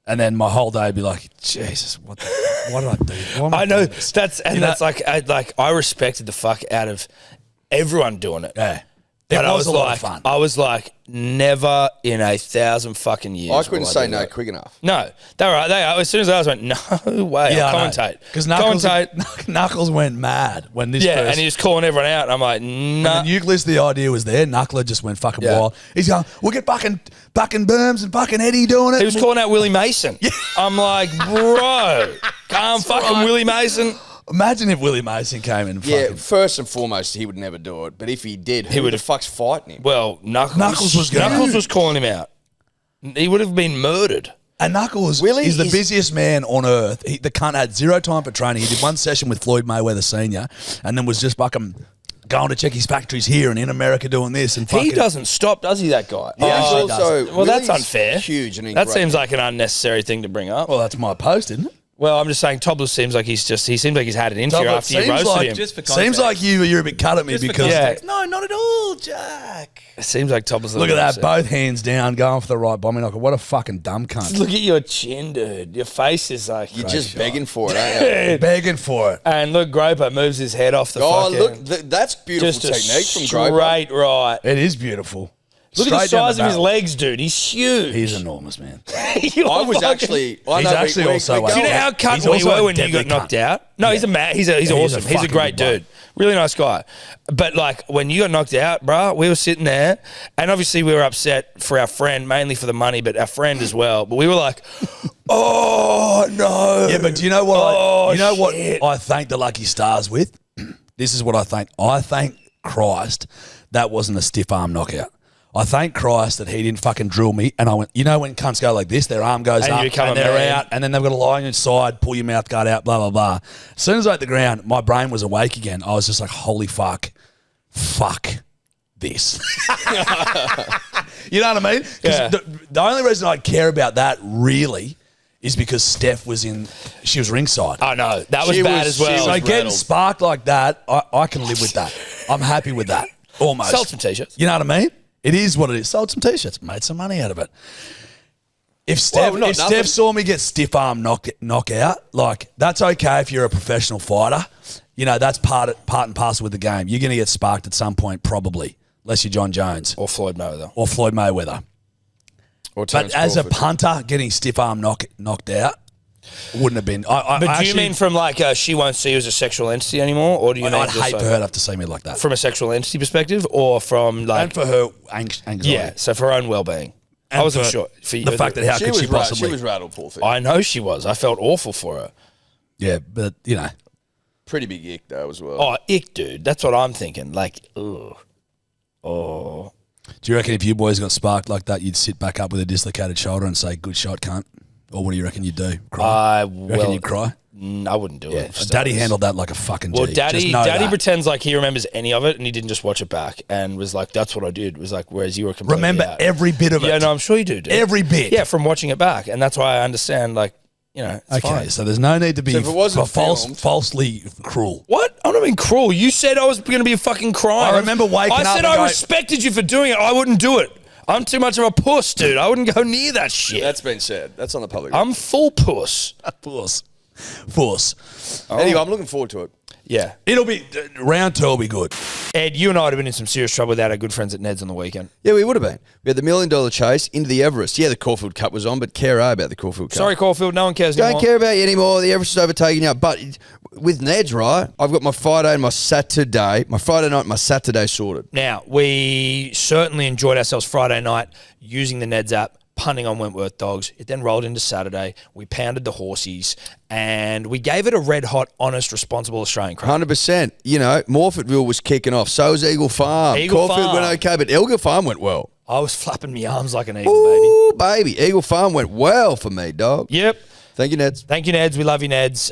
And then my whole day would be like, Jesus, what did I do? Why am I know doing this? that's You know? like I respected the fuck out of everyone doing it. Yeah. But was a lot of fun. I was like, never in 1,000 fucking years. I couldn't will say do no that. quick enough. No, they were. As soon as I went, no way. I'll commentate Because commentate. Knuckles went mad when this. Yeah, first, and he was calling everyone out, and I'm like, when no. the nucleus, the idea was there. Knuckler just went fucking Yeah. wild. He's going, we'll get fucking Burns and fucking Eddie doing it. He was calling out Willie Mason. I'm like, bro, calm fucking right. Willie Mason. Imagine if Willie Mason came in and Yeah, fucking... first and foremost, he would never do it. But if he did, who would the have- fuck's fighting him? Well, Knuckles was good. Knuckles was calling him out. He would have been murdered. And Knuckles is the busiest man on earth. The cunt had zero time for training. He did one session with Floyd Mayweather Sr. and then was just fucking going to check his factories here and in America doing this. And fucking, He doesn't stop, does he, that guy? He actually also, Well, that's Willie's unfair. Huge and That seems like an unnecessary thing to bring up. Well, that's my post, isn't it? Well, I'm just saying, Tobless seems like he seems like he's had it in for you after you roasted him. Just for Seems context. like you're a bit cut at me Just for because context. No, not at all, Jack. It seems like Tobless. look at that, both hands down, going for the right bombing knocker. What a fucking dumb cunt. Look at your chin, dude. Your face is like. You're just begging for it, aren't you? Begging for it. And look, Groper moves his head off the Oh, fucking. look, that's beautiful just a technique from Groper. straight right. It is beautiful. Look at the Straight down size of his barrel. legs, dude. He's huge. He's enormous, man. You're I was fucking- actually. I He's know actually also Do you know going- how cut He's we also were a when you deadly got knocked cunt. out? No, he's a man. He's he's awesome. a He's a fucking great good bloke. dude. Really nice guy. But like when you got knocked out, bruh, we were sitting there, and obviously we were upset for our friend, mainly for the money, but our friend as well. But we were like, oh no. Yeah, but do you know what? Oh, what shit. I thank the lucky stars with? This is what I thank. I thank Christ that wasn't a stiff arm knockout. I thank Christ that he didn't fucking drill me. And I went, you know when cunts go like this, their arm goes And you up become and a they're man. out, and then they've got to lie on your side, pull your mouth guard out, blah, blah, blah. As soon as I hit the ground, my brain was awake again. I was just like, holy fuck this. You know what I mean? 'Cause Yeah. the only reason I care about that really is because Steph was she was ringside. Oh no, that was She bad was- as well. she So was getting rattled. sparked like that, I can live with that. I'm happy with that. Almost. Sold some t-shirts. You know what I mean? It is what it is. Sold some t-shirts, made some money out of it. If Steph, Well, not if nothing. Steph saw me get stiff arm knockout, like that's okay if you're a professional fighter. You know, that's part and parcel with the game. You're going to get sparked at some point, probably, unless you're John Jones Or Floyd Mayweather. or Floyd Mayweather. Or But Terence as a Crawford. punter, getting stiff arm knocked out wouldn't have been. But do you mean from like she won't see you as a sexual entity anymore, or do you mean I'd just hate like for her to have to see me like that. from a sexual entity perspective, or from like And for her anxiety. yeah, so for her own well-being? I And wasn't for sure. For the fact that how she could was she possibly? She was rattled, poor thing. I know she was. I felt awful for her. Yeah, but you know, Pretty big ick though as well. Oh, ick, dude. That's what I'm thinking. Like, ugh. Oh. do you reckon if you boys got sparked like that, you'd sit back up with a dislocated shoulder and say, "Good shot, cunt"? Or what do you reckon you'd do? Cry? You reckon you'd cry? I wouldn't do it. for Daddy starters. handled that like a fucking Well, G. Daddy Just know that. pretends like he remembers any of it, and he didn't just watch it back and was like, "That's what I did." Was like, whereas you were completely remember out. every bit of it. Yeah, no, I'm sure you do. Dude. Every bit. Yeah, from watching it back, and that's why I understand. Like, you know, it's Okay, fine. so there's no need to be So if it wasn't filmed- falsely cruel. What? I'm not being cruel. You said I was going to be a fucking crime. I remember waking I up said and I going- respected you for doing it. I wouldn't do it. I'm too much of a puss, dude. I wouldn't go near that shit. That's been said. That's on the public. I'm full puss. Force. Anyway, I'm looking forward to it. Yeah. It'll be round 2 will be good. Ed, you and I would have been in some serious trouble without our good friends at Ned's on the weekend. Yeah, we would have been. We had the $1 million chase into the Everest. Yeah, the Caulfield Cup was on, but care about the Caulfield Cup. Sorry, Caulfield, no one cares Don't anymore. care about you anymore. The Everest is overtaking you. But with Ned's, right, I've got my Friday and my Saturday, my Friday night and my Saturday sorted. Now, we certainly enjoyed ourselves Friday night using the Ned's app, punting on Wentworth Dogs. It then rolled into Saturday. We pounded the horsies, and we gave it a red-hot, honest, responsible Australian crack. 100%. You know, Morfettville was kicking off. So was Eagle Farm. Eagle Caulfield Farm. went okay, but Eagle Farm went well. I was flapping my arms like an eagle, baby. Ooh, baby. Eagle Farm went well for me, dog. Yep. Thank you, Neds. Thank you, Neds. We love you, Neds.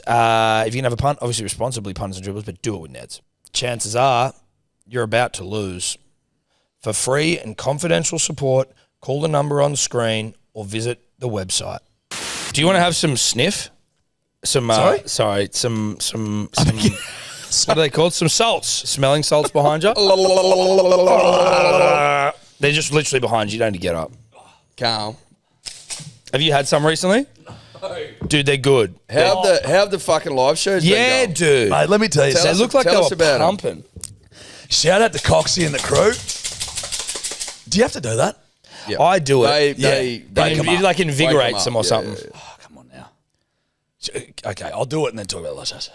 If you can have a punt, obviously responsibly punters and dribblers, but do it with Neds. Chances are you're about to lose. For free and confidential support, call the number on the screen or visit the website. Do you want to have some sniff? Some Sorry? some what are they called? Some salts. Smelling salts behind you. They're just literally behind you. You don't need to get up. Calm. Have you had some recently? No. Dude, they're good. How have the fucking live shows Yeah, been going? dude. Mate, let me tell you Tell They something. us- look like tell they us were about 'em. pumping. Shout out to Coxie and the crew. Do you have to do that? Yeah. I do it. They You like invigorates them or something. Oh, come on now. Okay, I'll do it and then talk about the last.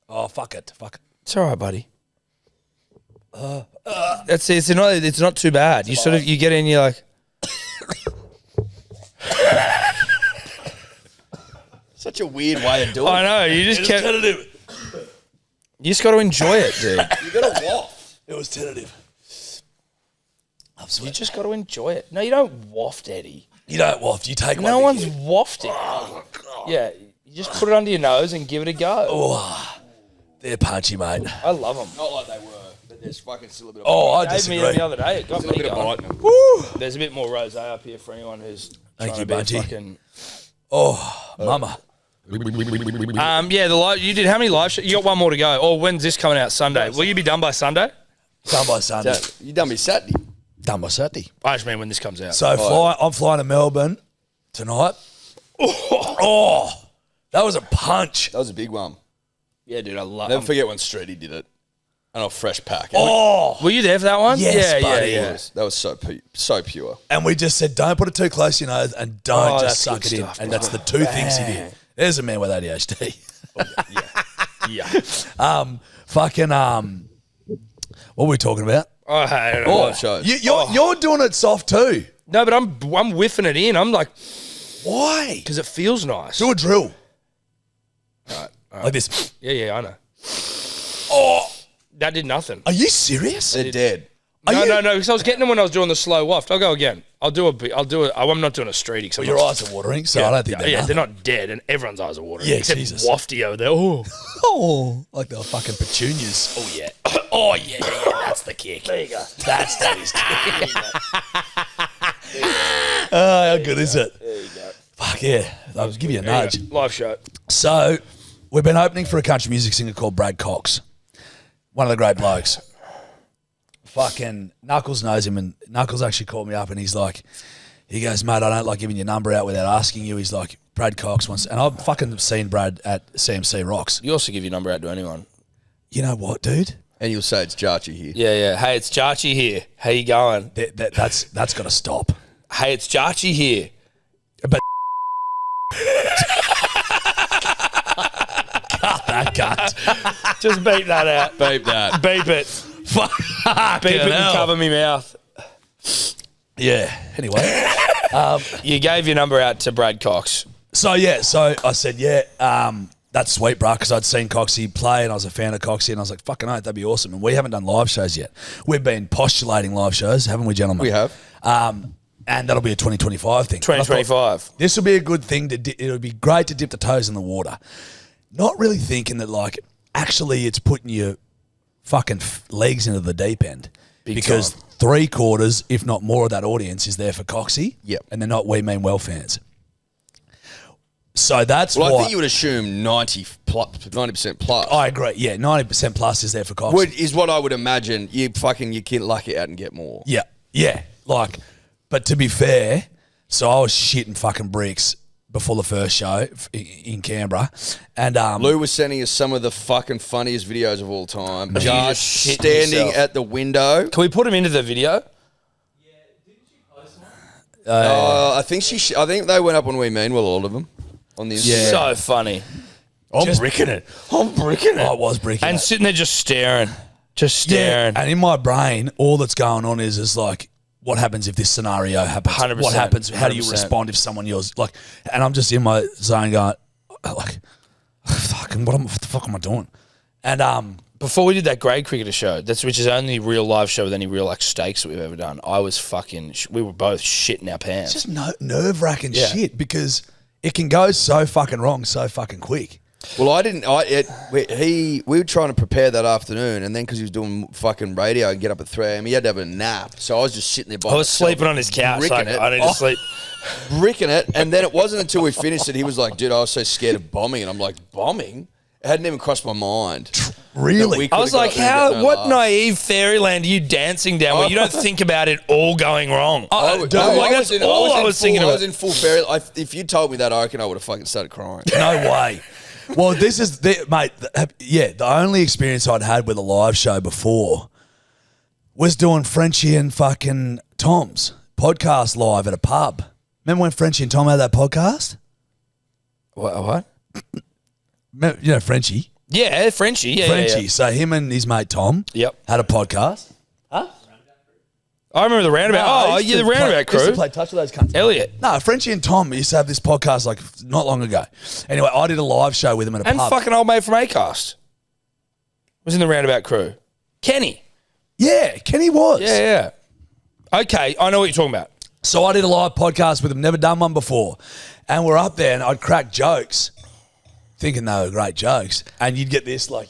Oh, fuck it. It's all right, buddy. It's not too bad. You sort of you get in, you're like, Such a weird way of doing I know. You just can't. Tentative. You just got to enjoy it, dude. You got to waft. It was tentative. I'm You sweating. just got to enjoy it. No, you don't waft, Eddie. You don't waft. You take one. No big one's hit. wafting. Yeah, you just put it under your nose and give it a go. Oh, they're punchy, mate. I love them. Not like they were, but there's fucking still a bit of Oh, I Gave me disagree. them the other day. It got still a me bit of going. bite in them. There's a bit more rosé up here for anyone who's Thank trying you, to be a Bunty. fucking. Oh, mama. Yeah, the live. You did how many live shows? You got one more to go. Or when's this coming out? Sunday. Will you be done by Sunday? Done by Sunday. You done me Saturday. Done by Saturday. I just mean when this comes out. So I'm flying to Melbourne tonight. Oh, that was a punch. That was a big one. yeah, dude, I love. Never forget when Streety did it. And a fresh pack. Oh, Were you there for that one? Yes, yeah, buddy. yeah. That was so pure. and we just said, don't put it too close to your nose and don't Oh, just that's suck good it stuff, in. And bro. that's the two things he did. There's a man with ADHD. Yeah. What were we talking about? I hate it. Live shows. You're doing it soft too. No, but I'm whiffing it in. I'm like, Why? because it feels nice. Do a drill. Like this. Yeah, I know. Oh, That did nothing. are you serious? They're dead. you- No, because I was getting them when I was doing the slow waft. I'll go again. I'll do it. I'm not doing a streetie. 'Cause I'm Your not- eyes are watering, so I don't think they're they're nothing. not dead, and everyone's eyes are watering. Yeah, except Jesus. Wafty over there. Oh, Oh, like they're fucking petunias. oh yeah. Oh yeah. That's the kick. There you go. That's Daddy's kick. Oh, how good is it? There you go. Fuck yeah. I'll give you a There you nudge. go. Live show. So, we've been opening for a country music singer called Brad Cox. One of the great blokes. Fucking Knuckles knows him, and Knuckles actually called me up and he goes, mate, I don't like giving your number out without asking you. He's like, Brad Cox wants, and I've fucking seen Brad at CMC Rocks. You also give your number out to anyone. You know what, dude? And you'll say it's Jarchy here. Yeah. Hey, it's Jarchy here. How you going? That's got to stop. Hey, it's Jarchy here. But cut that cut. Just beep that out. Beep that. Beep it. Fuck. Beep it and cover me mouth. Yeah. Anyway. You gave your number out to Brad Cox. So I said, that's sweet, bro, because I'd seen Coxie play and I was a fan of Coxie and I was like, fucking oath, that'd be awesome. And we haven't done live shows yet. We've been postulating live shows, haven't we, gentlemen? We have. And that'll be a 2025 thing. 2025. This will be a good thing. It would be great to dip the toes in the water. Not really thinking that, like, actually it's putting your fucking legs into the deep end. Big because time. 3/4, if not more, of that audience is there for Coxie. Yep. And they're not We Mean Well fans. So that's Well, why I think you would assume 90% plus. I agree. Yeah, 90% plus is there for Coxie. Is what I would imagine. You can luck it out and get more. Yeah. Like, but to be fair, so I was shitting fucking bricks before the first show in Canberra, and Lou was sending us some of the fucking funniest videos of all time. you Jarch just shit standing yourself. at the window. Can we put him into the video? I think they went up on We Mean Well, all of them on the Instagram. Yeah. So funny. I'm bricking it. I was bricking And it. sitting there just staring. Just staring. And in my brain, all that's going on is like, what happens if this scenario happens? 100%, What happens? How do you 100%. respond if someone yells? Like, and I'm just in my zone going, like, fucking, what the fuck am I doing? And Before we did that grade cricketer show, which is the only real live show with any real like stakes that we've ever done, I was fucking. We were both shitting our pants. it's just nerve wracking Yeah. shit because it can go so fucking wrong so fucking quick. Well, I didn't. We were trying to prepare that afternoon, and then because he was doing fucking radio and get up at 3 a.m., he had to have a nap. So I was just sitting there by I was myself, sleeping on his couch. bricking Like, it. I need to sleep. bricking it, and then it wasn't until we finished it he was like, "Dude, I was so scared of bombing," and I'm like, "Bombing? It hadn't even crossed my mind." Really? I was like, what naive fairyland are you dancing down where you don't think about it all going wrong? I was thinking I about. was in full fairy. If you told me that, I reckon I would have fucking started crying. No way. Well, this is, mate, the only experience I'd had with a live show before was doing Frenchie and fucking Tom's podcast live at a pub. Remember when Frenchie and Tom had that podcast? What? You know Frenchie? Yeah, Frenchie. Yeah, Frenchie. Yeah. So him and his mate Tom had a podcast. I remember the Roundabout. The Roundabout crew. Used to play touch with those cunts. Elliot. No, Frenchie and Tom used to have this podcast like not long ago. Anyway, I did a live show with them at a And pub. fucking old mate from Acast was in the Roundabout crew. Kenny. Yeah, Kenny was. Yeah. Okay, I know what you're talking about. So I did a live podcast with them, never done one before. And we're up there and I'd crack jokes, thinking they were great jokes. And you'd get this, like,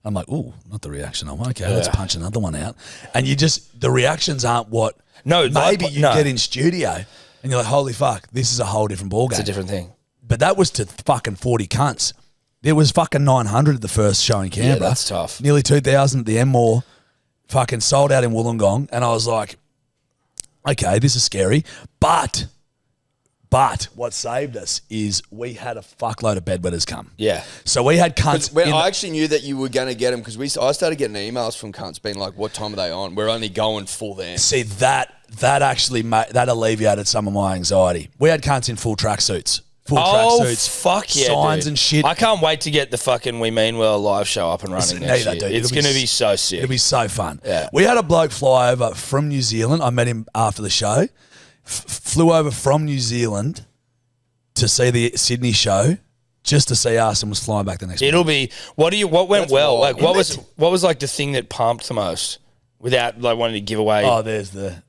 I'm like, ooh, not the reaction I want. Okay, let's punch another one out. And the reactions aren't what maybe you get in studio. And you're like, holy fuck, this is a whole different ballgame. It's a different thing. But that was to fucking 40 cunts. There was fucking 900 at the first show in Canberra. Yeah, that's tough. Nearly 2,000 at the Enmore. Fucking sold out in Wollongong. And I was like, okay, this is scary. But what saved us is we had a fuckload of bedwetters come. Yeah. So we had cunts. I actually knew that you were going to get them because I started getting emails from cunts being like, what time are they on? We're only going full then. See, that actually that alleviated some of my anxiety. We had cunts in full tracksuits. Fuck yeah, signs dude. and shit. I can't wait to get the fucking We Mean Well live show up and running next year. It's going to be so sick. It'll be so fun. Yeah. We had a bloke fly over from New Zealand. I met him after the show. Flew over from New Zealand to see the Sydney show, just to see us, and was flying back the next It'll morning. be what went That's well? wild. Like what was like the thing that pumped the most without like wanting to give away? Oh, there's the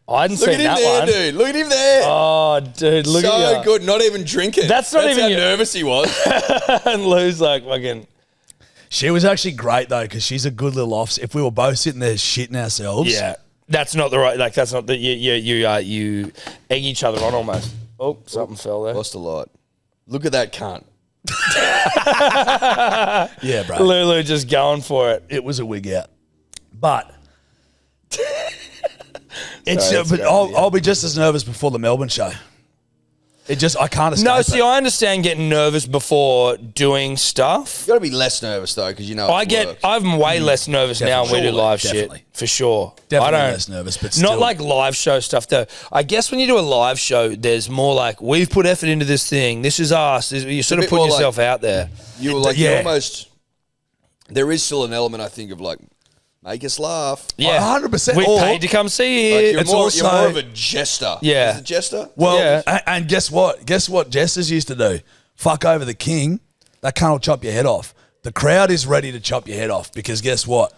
I hadn't Look seen at him that there, one. dude. Look at him there. Oh, dude, look at So you. good. Not even drinking. That's not even how you. nervous he was. And Lou's like fucking. She was actually great though, because she's a good little offs. If we were both sitting there shitting ourselves, Yeah, that's not the right. Like that's not the you egg each other on almost. Oh, something fell there. Lost a lot. Look at that cunt. yeah, bro. Lulu just going for it. It was a wig out, but Sorry, but I'll be just as nervous before the Melbourne show. I can't escape. No, see, it. I understand getting nervous before doing stuff. You got to be less nervous though, because you know. I'm way less nervous now when we do live definitely. shit for sure. Definitely I don't, less nervous, but still. not like live show stuff though. I guess when you do a live show, there's more like we've put effort into this thing. This is us. You sort of bit put more yourself out there. You were like, Yeah. you almost. There is still an element, I think, of like, make us laugh. Yeah, 100%. We Or- paid to come see Like it. you're more of a jester. Yeah. Is it jester? Well, Yeah. and guess what? Guess what jesters used to do? Fuck over the king. That cunt will chop your head off. The crowd is ready to chop your head off because guess what?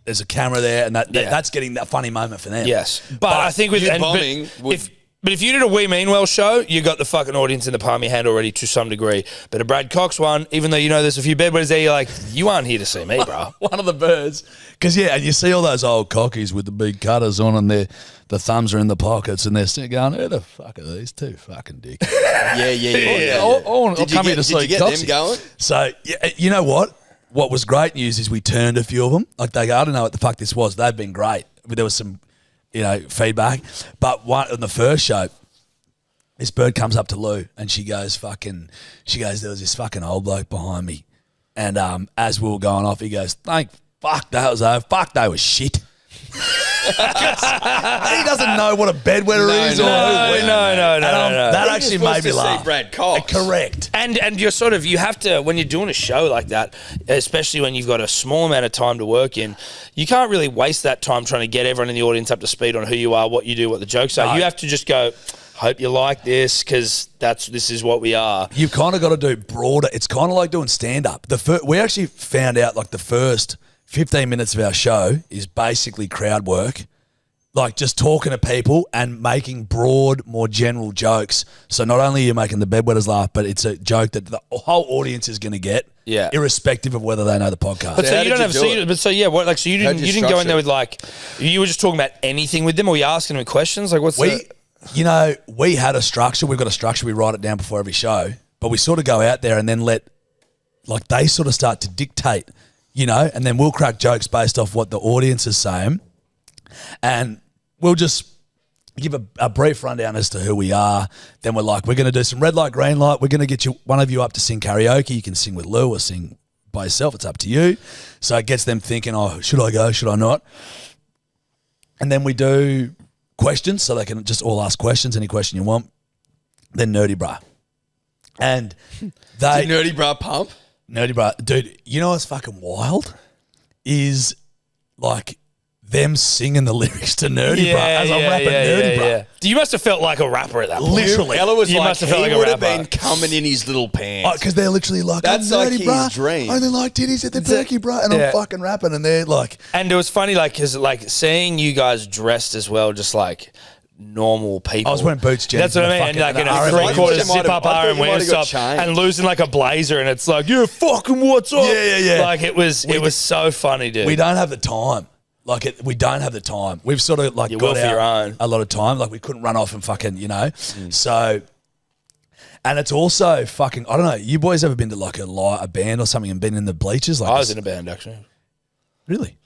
There's a camera there, and that's getting that funny moment for them. Yes, but I think with you and, bombing would- but if you did a We Mean Well show, you got the fucking audience in the palm of your hand already to some degree. But a Brad Cox one, even though you know there's a few bedwetters there, you're like, you aren't here to see me, bro. One of the birds. Because, and you see all those old cockies with the big cutters on and the thumbs are in the pockets and they're sitting going, who the fuck are these two fucking dicks? Yeah. I'll come here to Did see you get Coxie. them going? So, you know what? What was great news is we turned a few of them. Like, they go, I don't know what the fuck this was. They've been great. There was some, feedback. But one on the first show, this bird comes up to Lou and she goes, there was this fucking old bloke behind me. And as we were going off, he goes, fuck, that was over. Fuck, they were shit. He doesn't know what a bedwetter is. No. That actually made me laugh. Brad Cox. Correct. And you're sort of, you have to, when you're doing a show like that, especially when you've got a small amount of time to work in, you can't really waste that time trying to get everyone in the audience up to speed on who you are, what you do, what the jokes are. No. You have to just go, hope you like this because this is what we are. You've kind of got to do broader. It's kind of like doing stand-up. We actually found out like the first 15 minutes of our show is basically crowd work, like just talking to people and making broad, more general jokes. So not only are you making the bedwetters laugh, but it's a joke that the whole audience is going to get, irrespective of whether they know the podcast. But so how you did don't you have do it? so you How'd didn't you go in there structure with like you were just talking about anything with them, or were you asking them questions like we had a structure. We've got a structure. We write it down before every show, but we sort of go out there and then they sort of start to dictate, and then we'll crack jokes based off what the audience is saying, and we'll just give a brief rundown as to who we are. Then we're going to do some red light, green light. We're going to get one of you up to sing karaoke. You can sing with Lou or sing by yourself. It's up to you. So it gets them thinking, oh, should I go? Should I not? And then we do questions, so they can just all ask questions, any question you want. Then Nerdy Bruh. And they... Did Nerdy Bruh pump? Nerdy Bruh. Dude, you know what's fucking wild? Is like them singing the lyrics to Nerdy Bruh as I'm rapping Nerdy Bruh. Yeah. You must have felt like a rapper at that point. Literally. Ella was You like, must have felt he like a would have rapper. been coming in his little pants. Because they're literally like, That's I'm like Nerdy his Bruh. dream. I only like titties at the turkey, bruh. And I'm fucking rapping. And they're like... And it was funny, like, because, like, seeing you guys dressed as well, just like normal people. I was wearing boots, Jen. That's what I mean. And like in a three-quarter zip-up RM Wingstop and losing like a blazer, and it's like, yeah, fucking what's up? Yeah. Like it was so funny, dude. We don't have the time. We don't have the time. We've sort of like got for your own. a lot of time. Like we couldn't run off and fucking, So, and it's also fucking, I don't know, you boys ever been to like a band or something and been in the bleachers? Like I was in a band, actually. Really?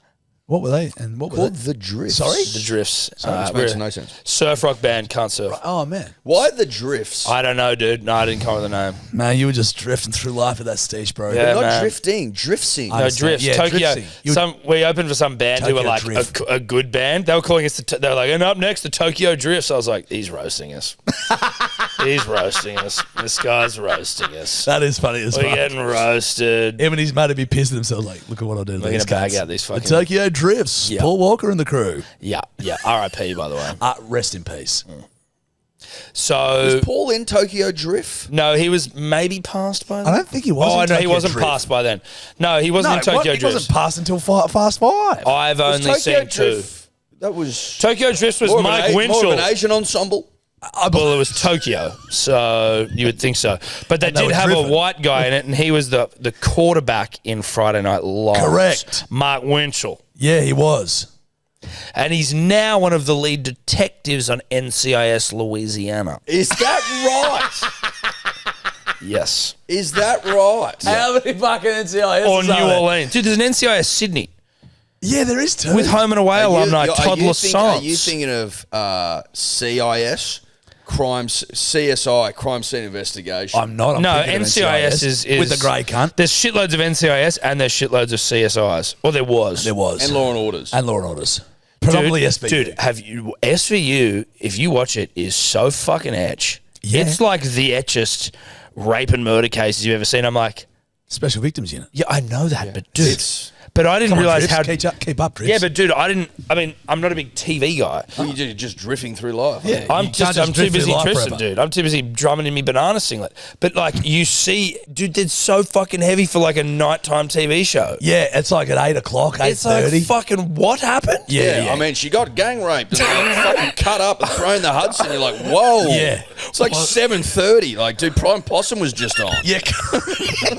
What were they? And what were Called they? The Drifts. Sorry? The Drifts. Which makes no sense. Surf rock band, can't surf. Oh, man. Why The Drifts? I don't know, dude. No, I didn't come with the name. Man, you were just drifting through life at that stage, bro. Yeah. Not man. drifting, drifting. No, Drifts. Yeah, Tokyo. driftsing. We opened for some band who were Tokyo like Drift. a good band. They were calling us, they were like, and up next, the Tokyo Drifts. I was like, he's roasting us. He's roasting us. This guy's roasting us. That is funny as We're fuck. getting roasted. Him and his mate would be pissing themselves like, look at what I did. We're going to bag out these The fucking... Tokyo Drifts. Yeah. Paul Walker and the crew. Yeah. R.I.P., by the way. Rest in peace. So... Was Paul in Tokyo Drift? No, he was maybe passed by then. I don't think he was. Oh, in no, he Tokyo wasn't Drift. passed by then. No, he wasn't in Tokyo He Drift. wasn't passed until Fast Five. I've Was only Tokyo seen two. Drift, that was Tokyo Drift was more of Mike an, more of Winchell. an Asian ensemble. Well, it was Tokyo, so you would think so. But they And they did were have driven. a white guy in it, and he was the quarterback in Friday Night Lights. Correct. Mark Winchell. Yeah, he was. And he's now one of the lead detectives on NCIS Louisiana. Is that right? Yes. Is that right? How many fucking NCIS? Or New Orleans. Dude, there's an NCIS Sydney Yeah, there is too. with home and away alumni, Todd Lassance. Are you thinking of CIS? CSI, crime scene investigation. I'm not. I'm No, thinking of NCIS is with the grey cunt. There's shitloads of NCIS and there's shitloads of CSIs. Well, there was. There was and Law and Orders. and Law and Orders. Predominantly SVU. Dude, have you SVU? If you watch it, is so fucking etch. Yeah. It's like the etchest rape and murder cases you've ever seen. I'm like, Special Victims Unit. yeah, I know that, but dude, It's- but I didn't Come on, realize Drips, how. keep up, Drips. Yeah, but dude, I mean, I'm not a big TV guy. You're just drifting through life. Yeah. I'm You can't just too drift busy through life drifting, forever. dude. I'm too busy drumming in me banana singlet. But like, you see, dude, it's so fucking heavy for like a nighttime TV show. Yeah, it's like at 8 o'clock, 8:30. It's like fucking what happened? yeah. I mean, she got gang raped and like, fucking cut up and thrown in the Hudson. You're like, whoa. Yeah. It's like 7:30. Like, dude, Prime Possum was just on. Yeah.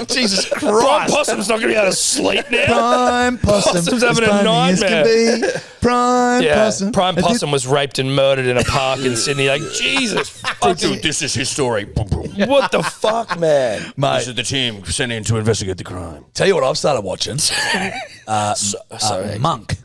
Jesus Brian Christ. Possum's not going to be able to sleep now. Prime Possum. Possum's having as a funny as nightmare. can be. Prime Yeah, Possum. Prime Possum was raped and murdered in a park in Sydney. Like, Jesus fucking, Dude, this is his story. Boom, boom. what the fuck, man? Mate, This is the team sent in to investigate the crime. tell you what I've started watching. Sorry. Monk.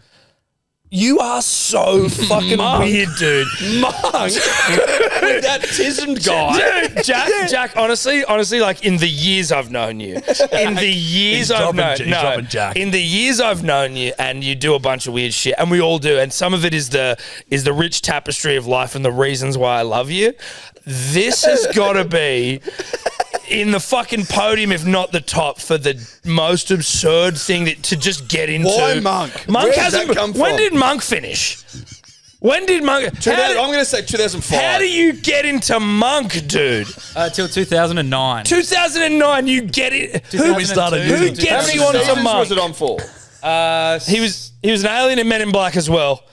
You are so fucking weird, dude. Monk. With that tismed guy. Dude, Jack, honestly, like in the years I've known you, in the years He's I've dropping known, Jack. in the years I've known you, and you do a bunch of weird shit, and we all do, and some of it is the rich tapestry of life and the reasons why I love you. This has got to be in the fucking podium, if not the top, for the most absurd thing to just get into. Why Monk? Monk Where does hasn't. that come When from? did Monk finish? When did Monk? I'm going to say 2005. How do you get into Monk, dude? Till 2009. 2009, you get it. Who we started Who using? gets How you many onto seasons Monk? was it on for? He was an alien in Men in Black as well.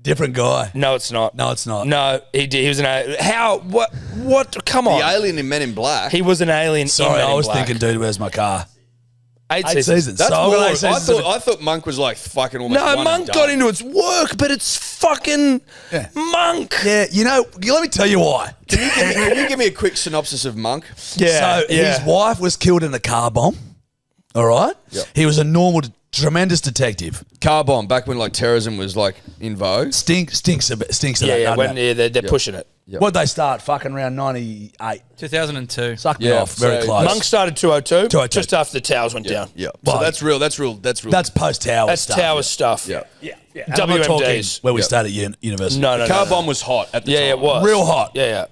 Different guy. No, it's not. No, it's not. No, he did. He was an alien. How? What? Come on. The alien in Men in Black. He was an alien. Sorry, in Men I in was Black. thinking, dude, where's my car? 8 8 seasons. seasons. That's So I'm more. gonna I say seasons. thought Monk was like fucking almost No, one Monk and done. got into its work, but it's fucking Monk. Yeah, let me tell you why. Can you give me a quick synopsis of Monk? Yeah, So his wife was killed in a car bomb. All right? Yep. He was a normal, tremendous detective. Car bomb, back when like terrorism was like in vogue. Stinks a bit. Stinks a bit. Yeah, doesn't when it? they're pushing it. Yep. What'd they start? Fucking around 98. 2002. Sucked me off. Very so close. Monk started 202, 202. just after the towers went down. Yeah. Well, So that's real. That's real. That's post-tower That's stuff. tower stuff. Yeah. Yeah. And I'm not talking WMDs. where we stayed at university. No. Car bomb was hot at the time. Yeah, it was. Real hot. Yeah.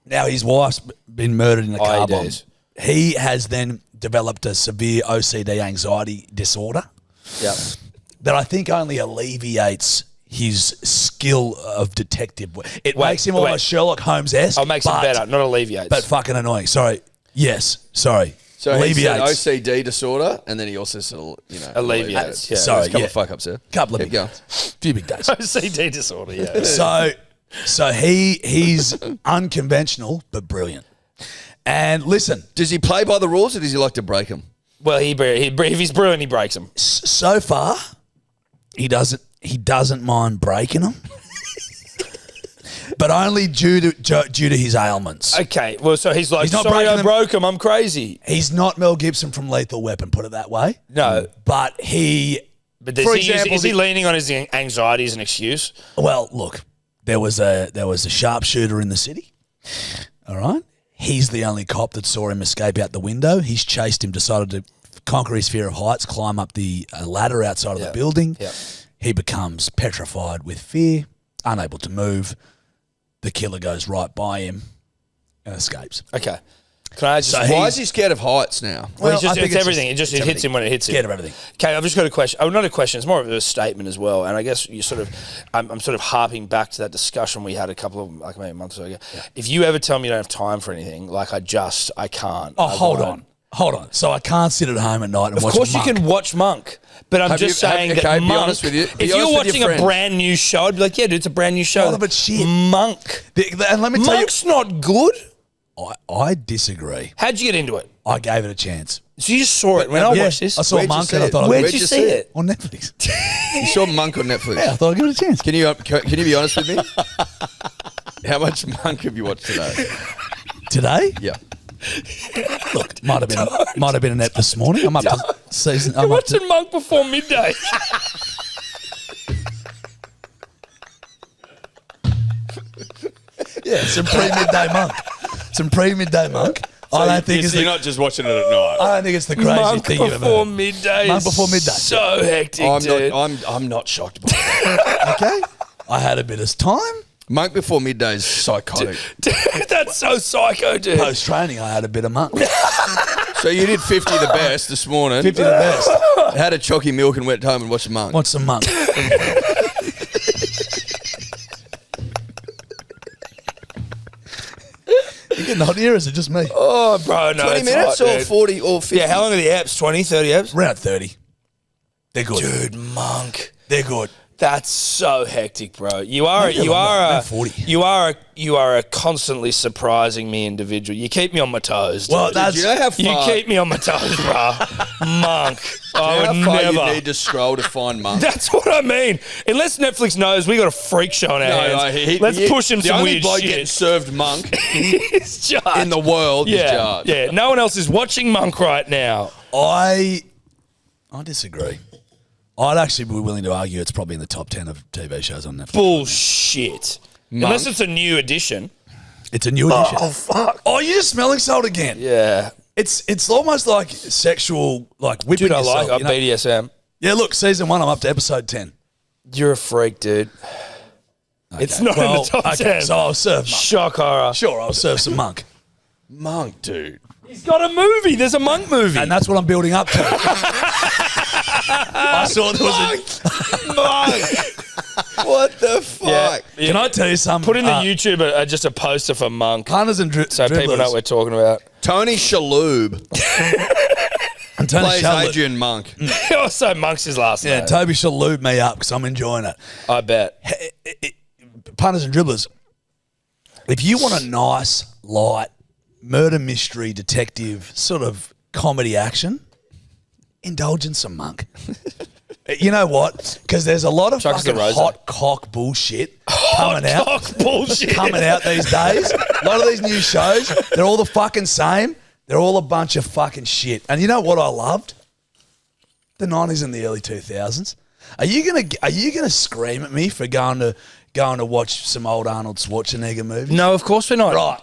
Now his wife's been murdered in a car bomb. IEDs. He has then developed a severe OCD anxiety disorder Yeah. that I think only alleviates his skill of detective work. It makes him almost Sherlock Holmes-esque. Oh, makes it better, not alleviates. But fucking annoying. Sorry. Yes. Sorry. So he said alleviates. OCD disorder, and then he also sort of, Alleviates, yeah. Sorry, There's a couple yeah. of fuck-ups there. Couple of Keep big going. days. Few big days. OCD disorder, yeah. So he's unconventional but brilliant. And listen, Does he play by the rules, or does he like to break them? Well, if he's brilliant, he breaks them. so far he doesn't mind breaking them, but only due to his ailments. Okay, well, so he's like, He's not sorry, breaking I them. broke him. I'm crazy. He's not Mel Gibson from Lethal Weapon, put it that way. No. But he, But for example, is he leaning on his anxiety as an excuse? well, look, there was a sharpshooter in the city. All right, he's the only cop that saw him escape out the window. He's chased him, decided to conquer his fear of heights, climb up the ladder outside of the building. Yeah. He becomes petrified with fear, unable to move. The killer goes right by him and escapes. Okay. Can I just... Why is he scared of heights now? Well, I think it's everything. It hits everything. him when it hits him. Scared of everything. Okay, I've just got a question. Oh, not a question. It's more of a statement as well. And I guess you sort of, I'm sort of harping back to that discussion we had a couple of, like maybe a month ago. Yeah. If you ever tell me you don't have time for anything, like I can't. Oh, hold on. So I can't sit at home at night and watch Of course Monk. you can watch Monk, but I'm just saying that okay, be Monk, honest with you. Be if honest you're with your watching a friends. brand new show, I'd be like, yeah, dude, it's a brand new show. Oh, but shit. Monk. And let me tell Monk's not good. you, I disagree. How'd you get into it? I gave it a chance. So you just saw it when I watched this? I saw Where'd you Monk see and I it? thought I'd Where'd give you it see it? on Netflix. You saw Monk on Netflix. Yeah, I thought I'd give it a chance. Can you be honest with me? How much Monk have you watched today? Today? Yeah. Look, might have been an ep this morning. I'm up to season. You're watching Monk before midday. Yeah, some pre-midday Monk. I don't think it's you're not just watching it at night. I don't think it's the craziest Monk thing you've ever before heard. midday. Monk before midday. So hectic, dude. I'm not shocked by that. Okay, I had a bit of time. Monk before midday is psychotic. Dude, that's so psycho, dude. Post training, I had a bit of Monk. So you did 50 the best this morning. 50 the best. Had a chalky milk and went home and watched Monk. Want some Monk? You getting hot here? Or is it just me? Oh, bro, no. 20 it's minutes hot, or dude. 40 or 50? Yeah, how long are the apps? 20, 30 apps? Around 30. They're good. Dude, Monk. They're good. That's so hectic, bro. You are Maybe around 40. you are a constantly surprising me individual. You keep me on my toes. Dude. Well, that's Do you know how far, You keep me on my toes, bro. Monk. I how would far never. you need to scroll to find Monk? That's what I mean. Unless Netflix knows we got a freak show on our hands. Let's push him the some only weird bloke getting shit. served Monk It's Jarch. in the world is yeah, Jarch. yeah. No one else is watching Monk right now. I disagree. I'd actually be willing to argue it's probably in the top 10 of TV shows on Netflix. Bullshit. Monk. Unless it's a new edition. It's a new edition. Oh fuck. Oh, you're just smelling salt again. Yeah. It's almost like sexual, like whipping Dude, I yourself. like you know? BDSM. Yeah, look, season 1, I'm up to episode 10. You're a freak, dude. It's not in the top 10. So I'll serve Monk. Shock horror. Sure, I'll serve some Monk. Monk, dude. He's got a movie. There's a Monk movie. And that's what I'm building up to. I saw there was Monk! What the fuck? Yeah. Can I tell you something? Put in the YouTube just a poster for Monk Punters and so people know what we're talking about. Tony Shalhoub and Tony plays Shalhoub. Adrian Monk. Also, Monk's his last Yeah, name. Toby shall lube me up because I'm enjoying it. I bet. Punters and dribblers, if you want a nice, light, murder mystery detective sort of comedy action, indulge in some Monk. You know what? Because there's a lot of Chuck us the fucking rose hot cock bullshit coming out. Cock bullshit. Coming out these days. A lot of these new shows, they're all the fucking same. They're all a bunch of fucking shit. And you know what I loved? The 90s and the early 2000s. Are you gonna scream at me for going to going to watch some old Arnold Schwarzenegger movies? No, of course we're not. Right.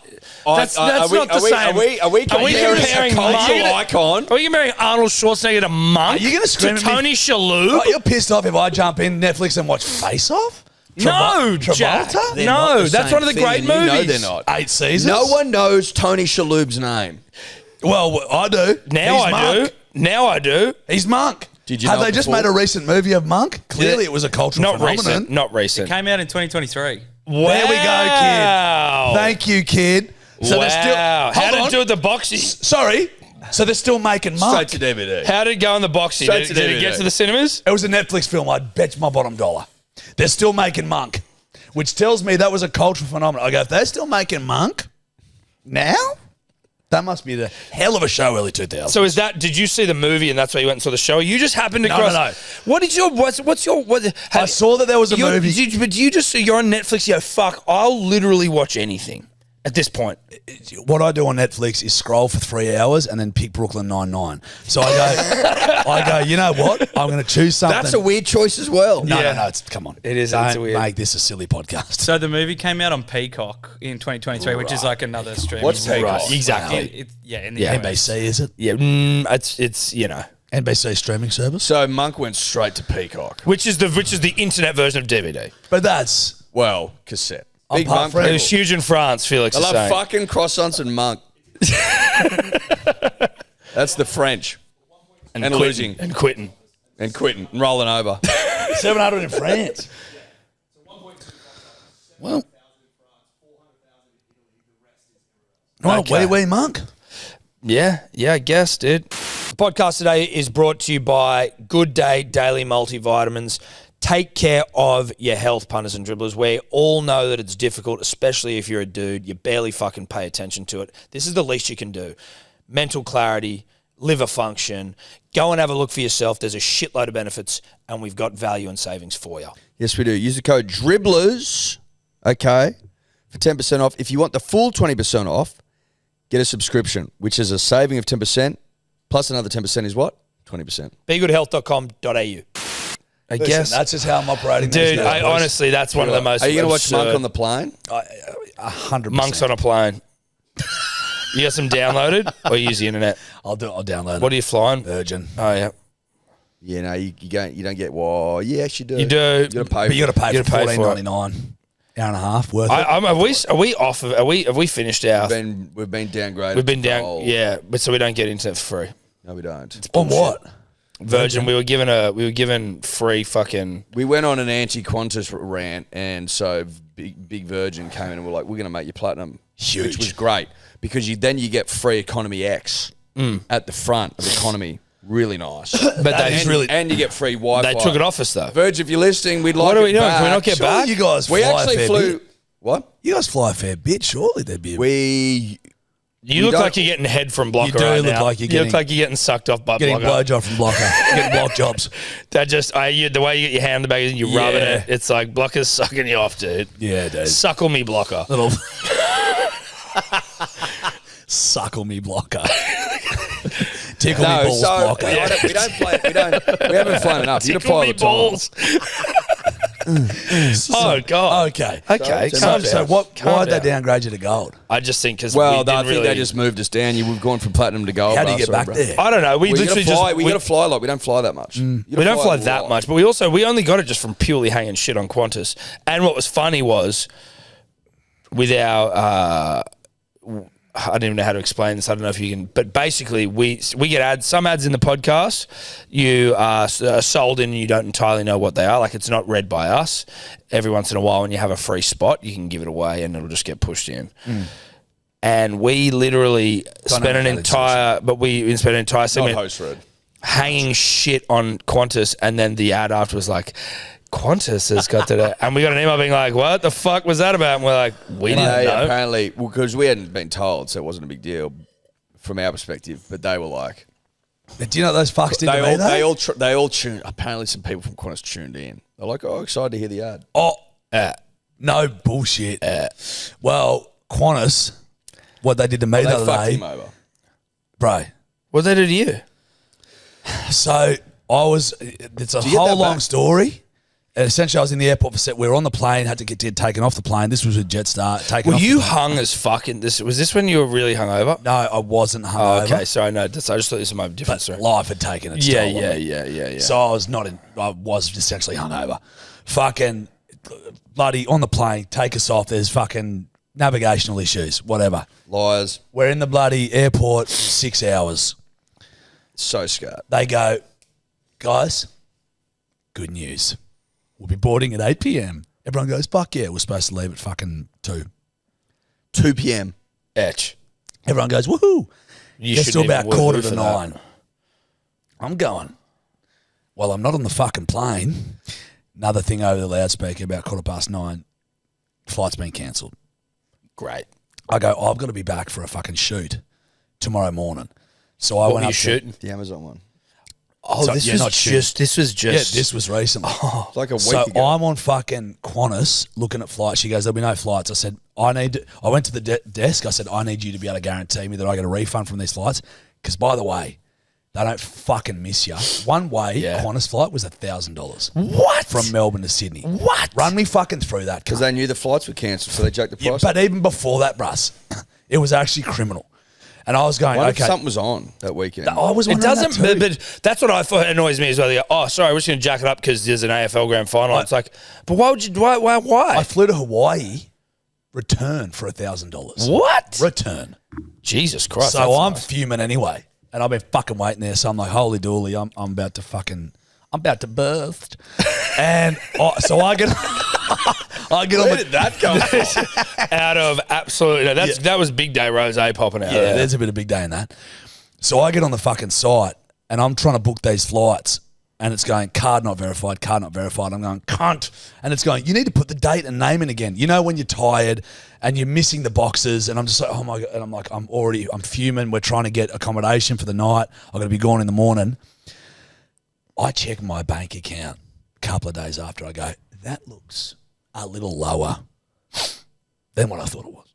That's not the same. Are we comparing Monk? icon? Are we comparing Arnold Schwarzenegger to Monk? Are you gonna scream to at me? Tony Shalhoub? Oh, you're pissed off if I jump in Netflix and watch Face Off? No, Jack. Travolta? They're not No, the that's same one of the thing, great and you know movies. they're not. 8 seasons? No one knows Tony Shalhoub's name. Well, I do. Now He's I Monk. do. Now I do. He's Monk. Did you Have know they just before? made a recent movie of Monk? Clearly, it was a cultural Not phenomenon. recent. Not recent. Came out in 2023. Wow. There we go, kid. Thank you, kid. So they're still. How Hold did on. it do at the boxing? Sorry. So they're still making Monk. Straight to DVD. How did it go in the boxing? Straight Did to it get DVD. to the cinemas? It was a Netflix film. I'd bet my bottom dollar. They're still making Monk, which tells me that was a cultural phenomenon. I go, if they're still making Monk now, that must be the hell of a show early 2000s. So is that? Did you see the movie and that's why you went and saw the show? You just happened to No, cross. no. What did your? What's your? What? I saw that there was a movie. But you just you're on Netflix. You go, fuck. I'll literally watch anything at this point. What I do on Netflix is scroll for 3 hours and then pick Brooklyn Nine-Nine. So I go, you know what? I'm going to choose something. That's a weird choice as well. No, Yeah. no, it's come on. It is, Don't it's weird. make this a silly podcast. So the movie came out on Peacock in 2023, which is like another streaming. What's Peacock? Right, exactly. In the Yeah. US. NBC, is it? Yeah, it's you know, NBC streaming service? So Monk went straight to Peacock. which is the internet version of DVD. But that's... Well, cassette. Big Apart Monk from- It people. was huge in France. Felix I is love saying. fucking croissants and Monk. That's the French. And quitting. losing. and quitting. And quitting. And rolling over. 700 in France. Well... Okay. Wee Monk. Yeah, I guess, dude. The podcast today is brought to you by Good Day Daily Multivitamins. Take care of your health, punters and dribblers. We all know that it's difficult, especially if you're a dude. You barely fucking pay attention to it. This is the least you can do. Mental clarity, liver function. Go and have a look for yourself. There's a shitload of benefits, and we've got value and savings for you. Yes, we do. Use the code DRIBBLERS, okay, for 10% off. If you want the full 20% off, get a subscription, which is a saving of 10%, plus another 10% is what? 20%. BeGoodHealth.com.au. I guess. That's just how I'm operating. Dude, these days, boys. honestly, that's one of the most Are you going to watch absurd- Monk on the plane? 100%. Monks on a plane. You got some downloaded or you use the internet? I'll download What are it. you flying? Virgin. Oh, yeah. Yeah, no, you don't get, well, yes, you do. You do. You got to pay But you got to pay You for gotta pay for it. $14.99. Hour and a half worth it. Are we off of? Have we finished our? We've been downgraded. We've been to down. gold. Yeah, but so we don't get internet for free. No, we don't. On what? Virgin. We were given free fucking. We went on an anti-Qantas rant, and so Big Virgin came in and were like, we're going to make you platinum. Huge. Which was great, because then you get free Economy X at the front of Economy. Really nice. But and you get free Wi-Fi. they took it off us though. Virgin, if you're listening, we'd like What are we it doing? back. Can we not get Surely back? you guys We fly a actually fair flew... bit. What? You guys fly a fair bit. Surely there'd be You look don't- like you're getting head from Blocker. You do right look now. like you're You look getting- like you're getting sucked off by getting Blocker. blowjob from Blocker. Getting block jobs. That just the way you get your hand in the bag and you're rubbing Yeah. it. It's like Blocker's sucking you off, dude. Yeah, dude. Suckle me, Blocker. Little suckle me Blocker. Tickle me balls Blocker. we haven't flown enough. You Tickle me balls. Oh God. Okay. Okay. So, calm so down. what? Calm Why'd they down. downgrade you to gold? I just think because Well, we didn't I think really, they just moved us down. We've gone from platinum to gold. How do you get back bro. there? I don't know. We We literally gotta fly. just We got to fly a lot. We don't fly that much. we don't fly that lot. much, but we only got it just from purely hanging shit on Qantas. And what was funny was with our I don't even know how to explain this. I don't know if you can, but basically we get some ads in the podcast. You are sold in and you don't entirely know what they are. Like it's not read by us. Every once in a while when you have a free spot, you can give it away and it'll just get pushed in. And we literally spent an entire Not segment host read. hanging shit on Qantas, and then the ad after was like, Qantas has got to, and we got an email being like, what the fuck was that about? And we're like, we didn't They know. apparently, because we hadn't been told, so it wasn't a big deal from our perspective. But they were like, Do you know what those fucks did to me though? they all tuned. Apparently, some people from Qantas tuned in. They're like, oh, excited to hear the ad. Oh, no bullshit. Well, Qantas, what they did to me They the other fucked day, him over. bro. What they do to you? So it's a you get whole that long back? story, And essentially, I was in the airport for set. We were on the plane, had to get taken off the plane. This was with Jetstar. Were you hung as fucking? Was this when you were really hungover? No, I wasn't hungover. Oh, okay. Sorry, no. I just thought this might be different. But life had taken its Yeah, toll. yeah. So I was I was essentially hungover. Fucking bloody on the plane, take us off. There's fucking navigational issues, whatever. Liars. We're in the bloody airport 6 hours. So scared. They go, guys, good news. We'll be boarding at 8 p.m. Everyone goes, fuck yeah, we're supposed to leave at fucking 2. 2 p.m. Etch. Everyone goes, woohoo. You It's should still about quarter to that. 9. I'm going, well, I'm not on the fucking plane. Another thing over the loudspeaker about 9:15. Flight's been cancelled. Great. I go, I've got to be back for a fucking shoot tomorrow morning. So I What went were up you shooting? The Amazon one. Oh, So, this yeah, was not shooting. just. This was just. Yeah, this was recently. It's like a week So ago. I'm on fucking Qantas looking at flights. She goes, there'll be no flights. I said, I went to the desk. I said, I need you to be able to guarantee me that I get a refund from these flights. Because, by the way, they don't fucking miss you. One way Qantas flight was $1,000. What? From Melbourne to Sydney. What? Run me fucking through that. Because they knew the flights were cancelled, so they jacked the Yeah, price. but even before that, Bruss, it was actually criminal. And I was going, What if okay. something was on that weekend? I was It wondering doesn't, that too. but that's what I thought annoys me as well. They go, oh, sorry, we're just going to jack it up because there's an AFL grand final. It's like, but why would you? Why? I flew to Hawaii, return for $1,000. What? Return. Jesus Christ. So that's I'm nice. fuming anyway, and I've been fucking waiting there. So I'm like, holy dooly, I'm about to burst, and so I get, I get on Where the. did that come from? out of absolutely. No, that was big day rose popping out. Yeah, there's a bit of big day in that. So I get on the fucking site, and I'm trying to book these flights, and it's going card not verified, card not verified. I'm going cunt, and it's going. You need to put the date and name in again. You know when you're tired and you're missing the boxes, and I'm just like, oh my god, and I'm like, I'm fuming. We're trying to get accommodation for the night. I'm gonna be gone in the morning. I check my bank account a couple of days after. I go, that looks a little lower than what I thought it was.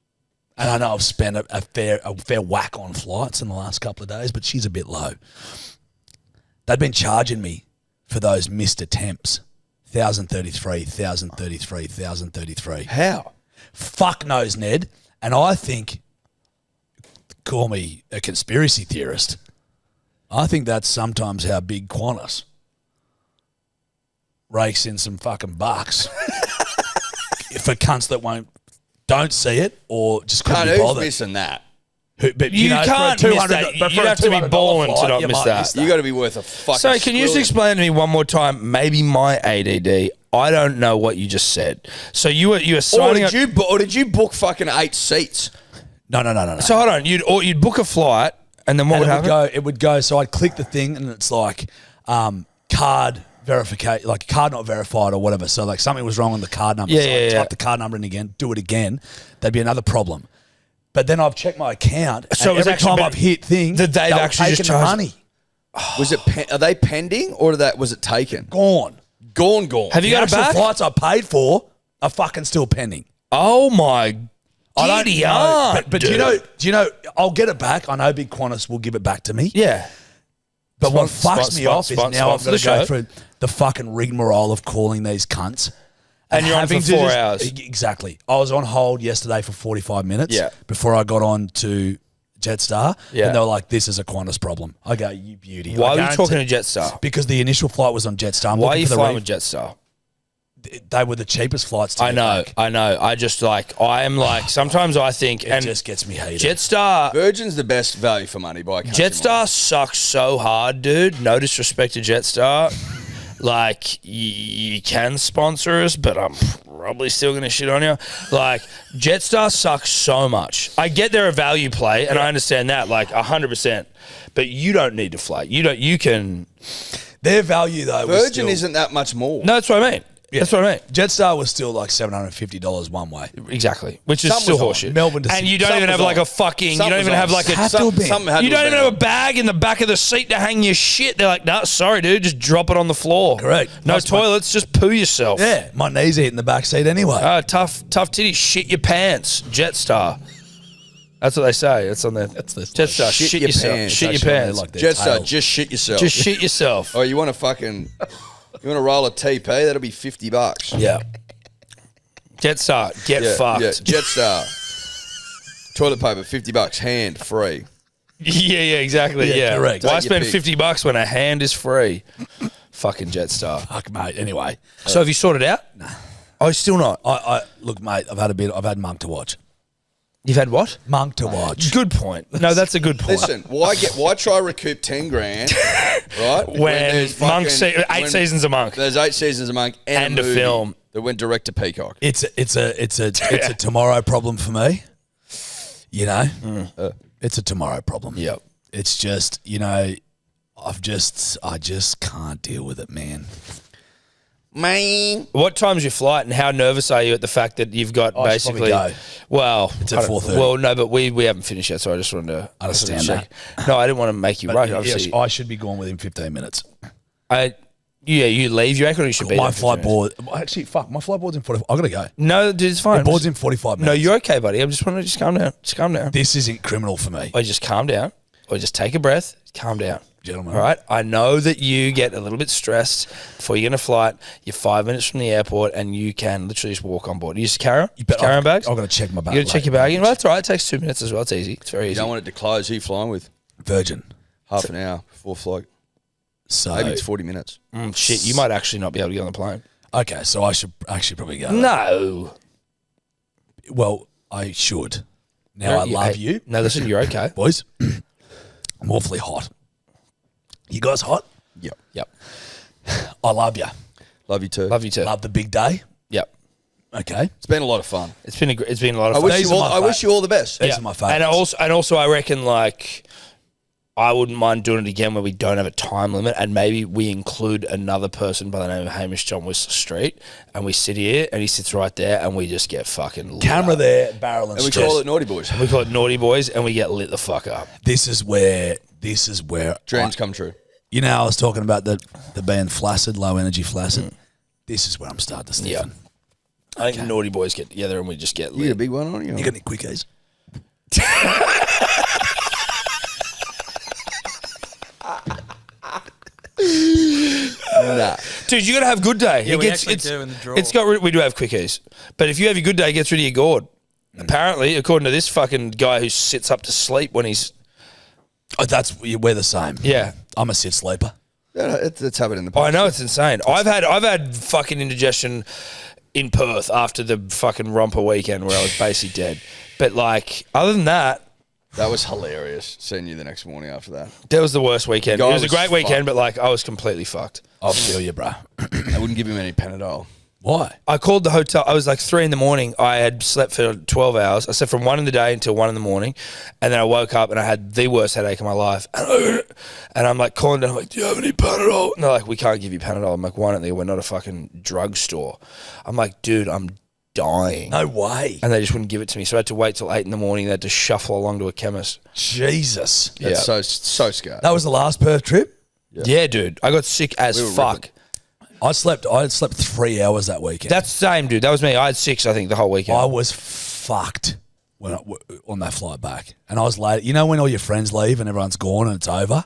And I know I've spent a fair whack on flights in the last couple of days, but she's a bit low. They've been charging me for those missed attempts. 1,033, 1,033, 1,033. How? Fuck knows, Ned. And I think, call me a conspiracy theorist, I think that's sometimes how big Qantas rakes in some fucking bucks for cunts that don't see it or just couldn't Can't be who's bothered. missing that? But, You for a can't 200 miss that. but for You'd a have to be $200 balling to flight, not you miss might that. You got to be worth a fucking. So can you just squillion. explain to me one more time? Maybe my ADD. I don't know what you just said. So you were Or signing did up. you did you book fucking 8 seats? No. So hold on. You'd book a flight, and then what And would happen? it would go. So I'd click the thing, and it's like card verification, like card not verified or whatever. So like something was wrong on the card number. Yeah, so I'd yeah. type the card number in again, do it again. That'd be another problem. But then I've checked my account, So it and was every actually time been- I've hit thing, that they've they were actually just taking the charged- money. Was it? Are they pending or was it taken? Gone. Gone. Have you The got it actual back? flights I paid for are fucking still pending. Oh my! I don't giddy know. aunt, But do you know? I'll get it back. I know Big Qantas will give it back to me. Yeah. But what Spon- fucks spon- me spon- off is spon- now I've sponsor got the to go show. through the fucking rigmarole of calling these cunts. And you're on for 4 hours. Exactly. I was on hold yesterday for 45 minutes Yeah. before I got on to Jetstar. Yeah. And they were like, this is a Qantas problem. I go, you beauty. Why I are you guarantee- talking to Jetstar? Because the initial flight was on Jetstar. I'm Why are looking you for the flying with Jetstar? They were the cheapest flights to I get know, back. I know. I just I am like, sometimes I think, It and just gets me heated. Jetstar, Virgin's the best value for money by a country mile. Jetstar sucks so hard, dude. No disrespect to Jetstar. Like, you can sponsor us, but I'm probably still going to shit on you. Like, Jetstar sucks so much. I get they're a value play, and I understand that, like, 100%. But you don't need to fly. You can... Their value, though, was Virgin still, isn't that much more. No, that's what I mean. Yeah. That's what I mean. Jetstar was still like $750 one way. Exactly. Which is Something still was on. horseshit. Melbourne to and Sydney. you don't Something even have was like on. a fucking... Something you don't even was have on. like a... Had to have been. Something had You to don't have even been have a bag in the back of the seat to hang your shit. They're like, no, sorry, dude, just drop it on the floor. Correct. No That's my- toilets, just poo yourself. Yeah, my knees eating the back seat anyway. Tough titty, shit your pants. Jetstar. That's what they say. It's on there. That's the Jetstar. Shit Shit your yourself. pants. Shit your Actually, pants. like their Jetstar, tail. just shit yourself. Just shit yourself. Oh, you want to fucking... You want to roll a TP? That'll be $50. Yeah. Jetstar, get fucked. Yeah, Jetstar. Toilet paper, $50. Hand free. Yeah, exactly. Yeah, correct. Why Take your spend pick. $50 when a hand is free? Fucking Jetstar. Fuck, mate. Anyway. So have you sorted out? Nah. Oh, still not. I look, mate, I've had Monk to watch. You've had what? Monk to watch. Good point. No, that's a good point. Listen, why try recoup 10 grand, right? When there's Monk fucking- eight seasons of Monk. There's 8 seasons of Monk and And a movie film. that went direct to Peacock. It's a tomorrow problem for me. You know? It's a tomorrow problem. Yep. It's just, you know, I just can't deal with it, man. Man. What time's your flight, and how nervous are you at the fact that you've got I should basically? probably go. Well, It's at 4:30. Well, no, but we haven't finished yet, so I just wanted to Understand check. No, I didn't want to make you rush. Yeah, Obviously, I should be gone within 15 minutes. you leave. You reckon you should be? My there for flight 15 minutes? board. Actually, fuck, my flight board's in 45. I gotta go. No, dude, it's fine. My board's in 45 minutes. No, you're okay, buddy. I just want to calm down. Just calm down. This isn't criminal for me, Or just calm down. Or just take a breath. Calm down. gentlemen. All right. I know that you get a little bit stressed before you get on a flight. You're 5 minutes from the airport, and you can literally just walk on board. You just carry on. You carry on bags. I've got to check my bag. You got to check your bag in. Well, that's all right. It takes 2 minutes as well. It's easy. It's very You easy. don't want it to close. Who you flying with? Virgin. Half an hour before flight. So Maybe it's 40 minutes. Shit, you might actually not be able to get on the plane. okay, so I should actually probably go. No. Well, I should. Now I love you, No, listen, you're okay. boys. I'm awfully hot. You guys hot? Yep. Yep. I love you. Love you too. Love you too. Love the big day. Yep. Okay. It's been a lot of fun. It's been a lot of I fun. wish you all the best. These are my favourites. And also, I reckon like I wouldn't mind doing it again where we don't have a time limit, and maybe we include another person by the name of Hamish John Whistler Street, and we sit here and he sits right there, and we just get fucking lit Camera up. there, barrel and And we stress. call it Naughty Boys. We call it Naughty Boys, and we get lit the fuck up. This is where Dreams come true. You know, I was talking about the band Flaccid, Low Energy Flaccid. This is where I'm starting to sniff. Yeah. I think Naughty Boys get together and we just get You get a lit. big one on you? You got any quickies? Nah. Dude, you got to have good day. Yeah, we actually do in the draw. We do have quickies, but if you have your good day, it gets rid of your gourd. Apparently, according to this fucking guy who sits up to sleep when he's Oh, we're the same. yeah. I'm a sit sleeper. Yeah, it's happened in the Oh, past. I know it's insane. I've had fucking indigestion in Perth after the fucking romper weekend where I was basically dead. But like, other than that, That was hilarious, seeing you the next morning after that. that was the worst weekend. It Guy was a was great weekend, fucked. but like, I was completely fucked. I'll feel you, bro. I wouldn't give him any Panadol. Why? I called the hotel. I was like 3 a.m. I had slept for 12 hours. I slept from 1 in the day until 1 in the morning. And then I woke up and I had the worst headache of my life. And I'm like calling down, I'm like, do you have any Panadol? And they're like, we can't give you Panadol. I'm like, why don't they? We're not a fucking drugstore. I'm like, dude, I'm dying. No way. And they just wouldn't give it to me. So I had to wait till 8 in the morning. They had to shuffle along to a chemist. Jesus. That's so scared. That was the last Perth trip? Yeah, dude. I got sick as fuck. I had slept 3 hours that weekend. That's the same, dude. That was me. I had 6, I think, the whole weekend. I was fucked on that flight back. And I was late. You know when all your friends leave and everyone's gone and it's over?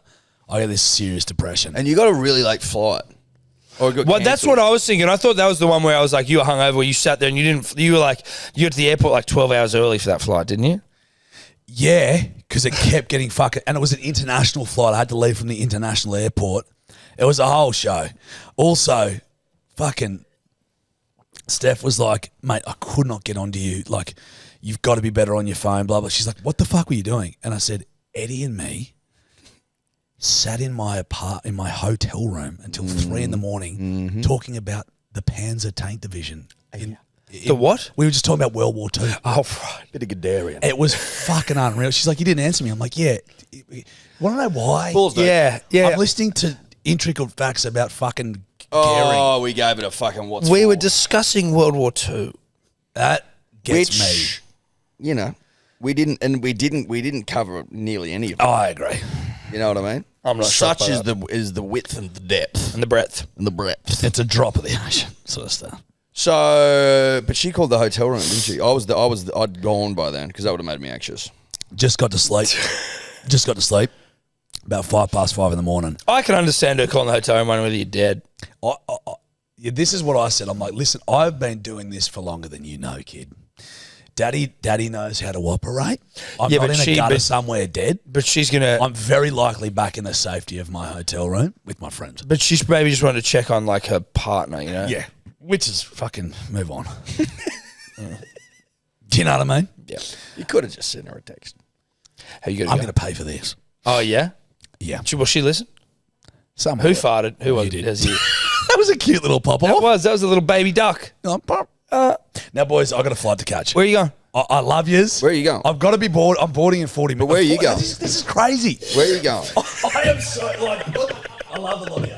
I get this serious depression. And you got a really late flight. Or it got Well, that's cancelled. what I was thinking. I thought that was the one where I was like, you were hungover, where you sat there and you got to the airport like 12 hours early for that flight, didn't you? Yeah, because it kept getting fucking... And it was an international flight. I had to leave from the international airport. It was a whole show. Also, fucking Steph was like, mate, I could not get onto you. Like, you've got to be better on your phone, blah, blah. She's like, what the fuck were you doing? And I said, Eddie and me sat in my hotel room until 3 in the morning talking about the Panzer Tank Division. The what? We were just talking about World War II. Oh, right. Bit of Gadarian. It was fucking unreal. She's like, you didn't answer me. I'm like, yeah. Want to know why? Balls, dude. Yeah. I'm listening to intricate facts about fucking Goering. Oh, we gave it a fucking what's We for. were discussing World War II. That gets Which, me. you know, we didn't cover nearly any of it. Oh, I agree. You know what I mean? I'm not shocked Such by is the width and the depth And the breadth. and the breadth. It's a drop of the ocean sort of stuff. So, but she called the hotel room, didn't she? I'd gone by then because that would have made me anxious. Just got to sleep. About 5:05 in the morning. I can understand her calling the hotel room wondering whether you're dead. Yeah, this is what I said. I'm like, listen, I've been doing this for longer than you know, kid. Daddy knows how to operate. I'm not in a gutter somewhere dead. But she's gonna. I'm very likely back in the safety of my hotel room with my friends. But she's maybe just wanted to check on like her partner, you know? Yeah, which is fucking move on. Do you know what I mean? Yeah. You could have just sent her a text. How you I'm going to pay for this. Oh yeah. Yeah. Will she listen? Somehow. Who farted? Who was it? did. Has you? That was a cute little pop That off. was a little baby duck. Now, boys, I got a flight to catch. Where are you going? I love yous. Where are you going? I've got to be bored. I'm boarding in 40 minutes. But where are you going? This is crazy. Where are you going? I am so like. I love the lot of you.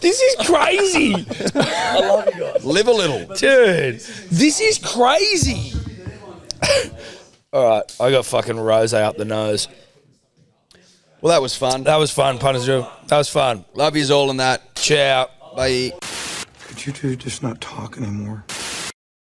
This is crazy, I love you guys. Live a little. dude. This is crazy. All right, I got fucking rosé up the nose. Well, that was fun. That was fun, punters. That was fun. Love yous all in that. Ciao. Bye. Could you two just not talk anymore?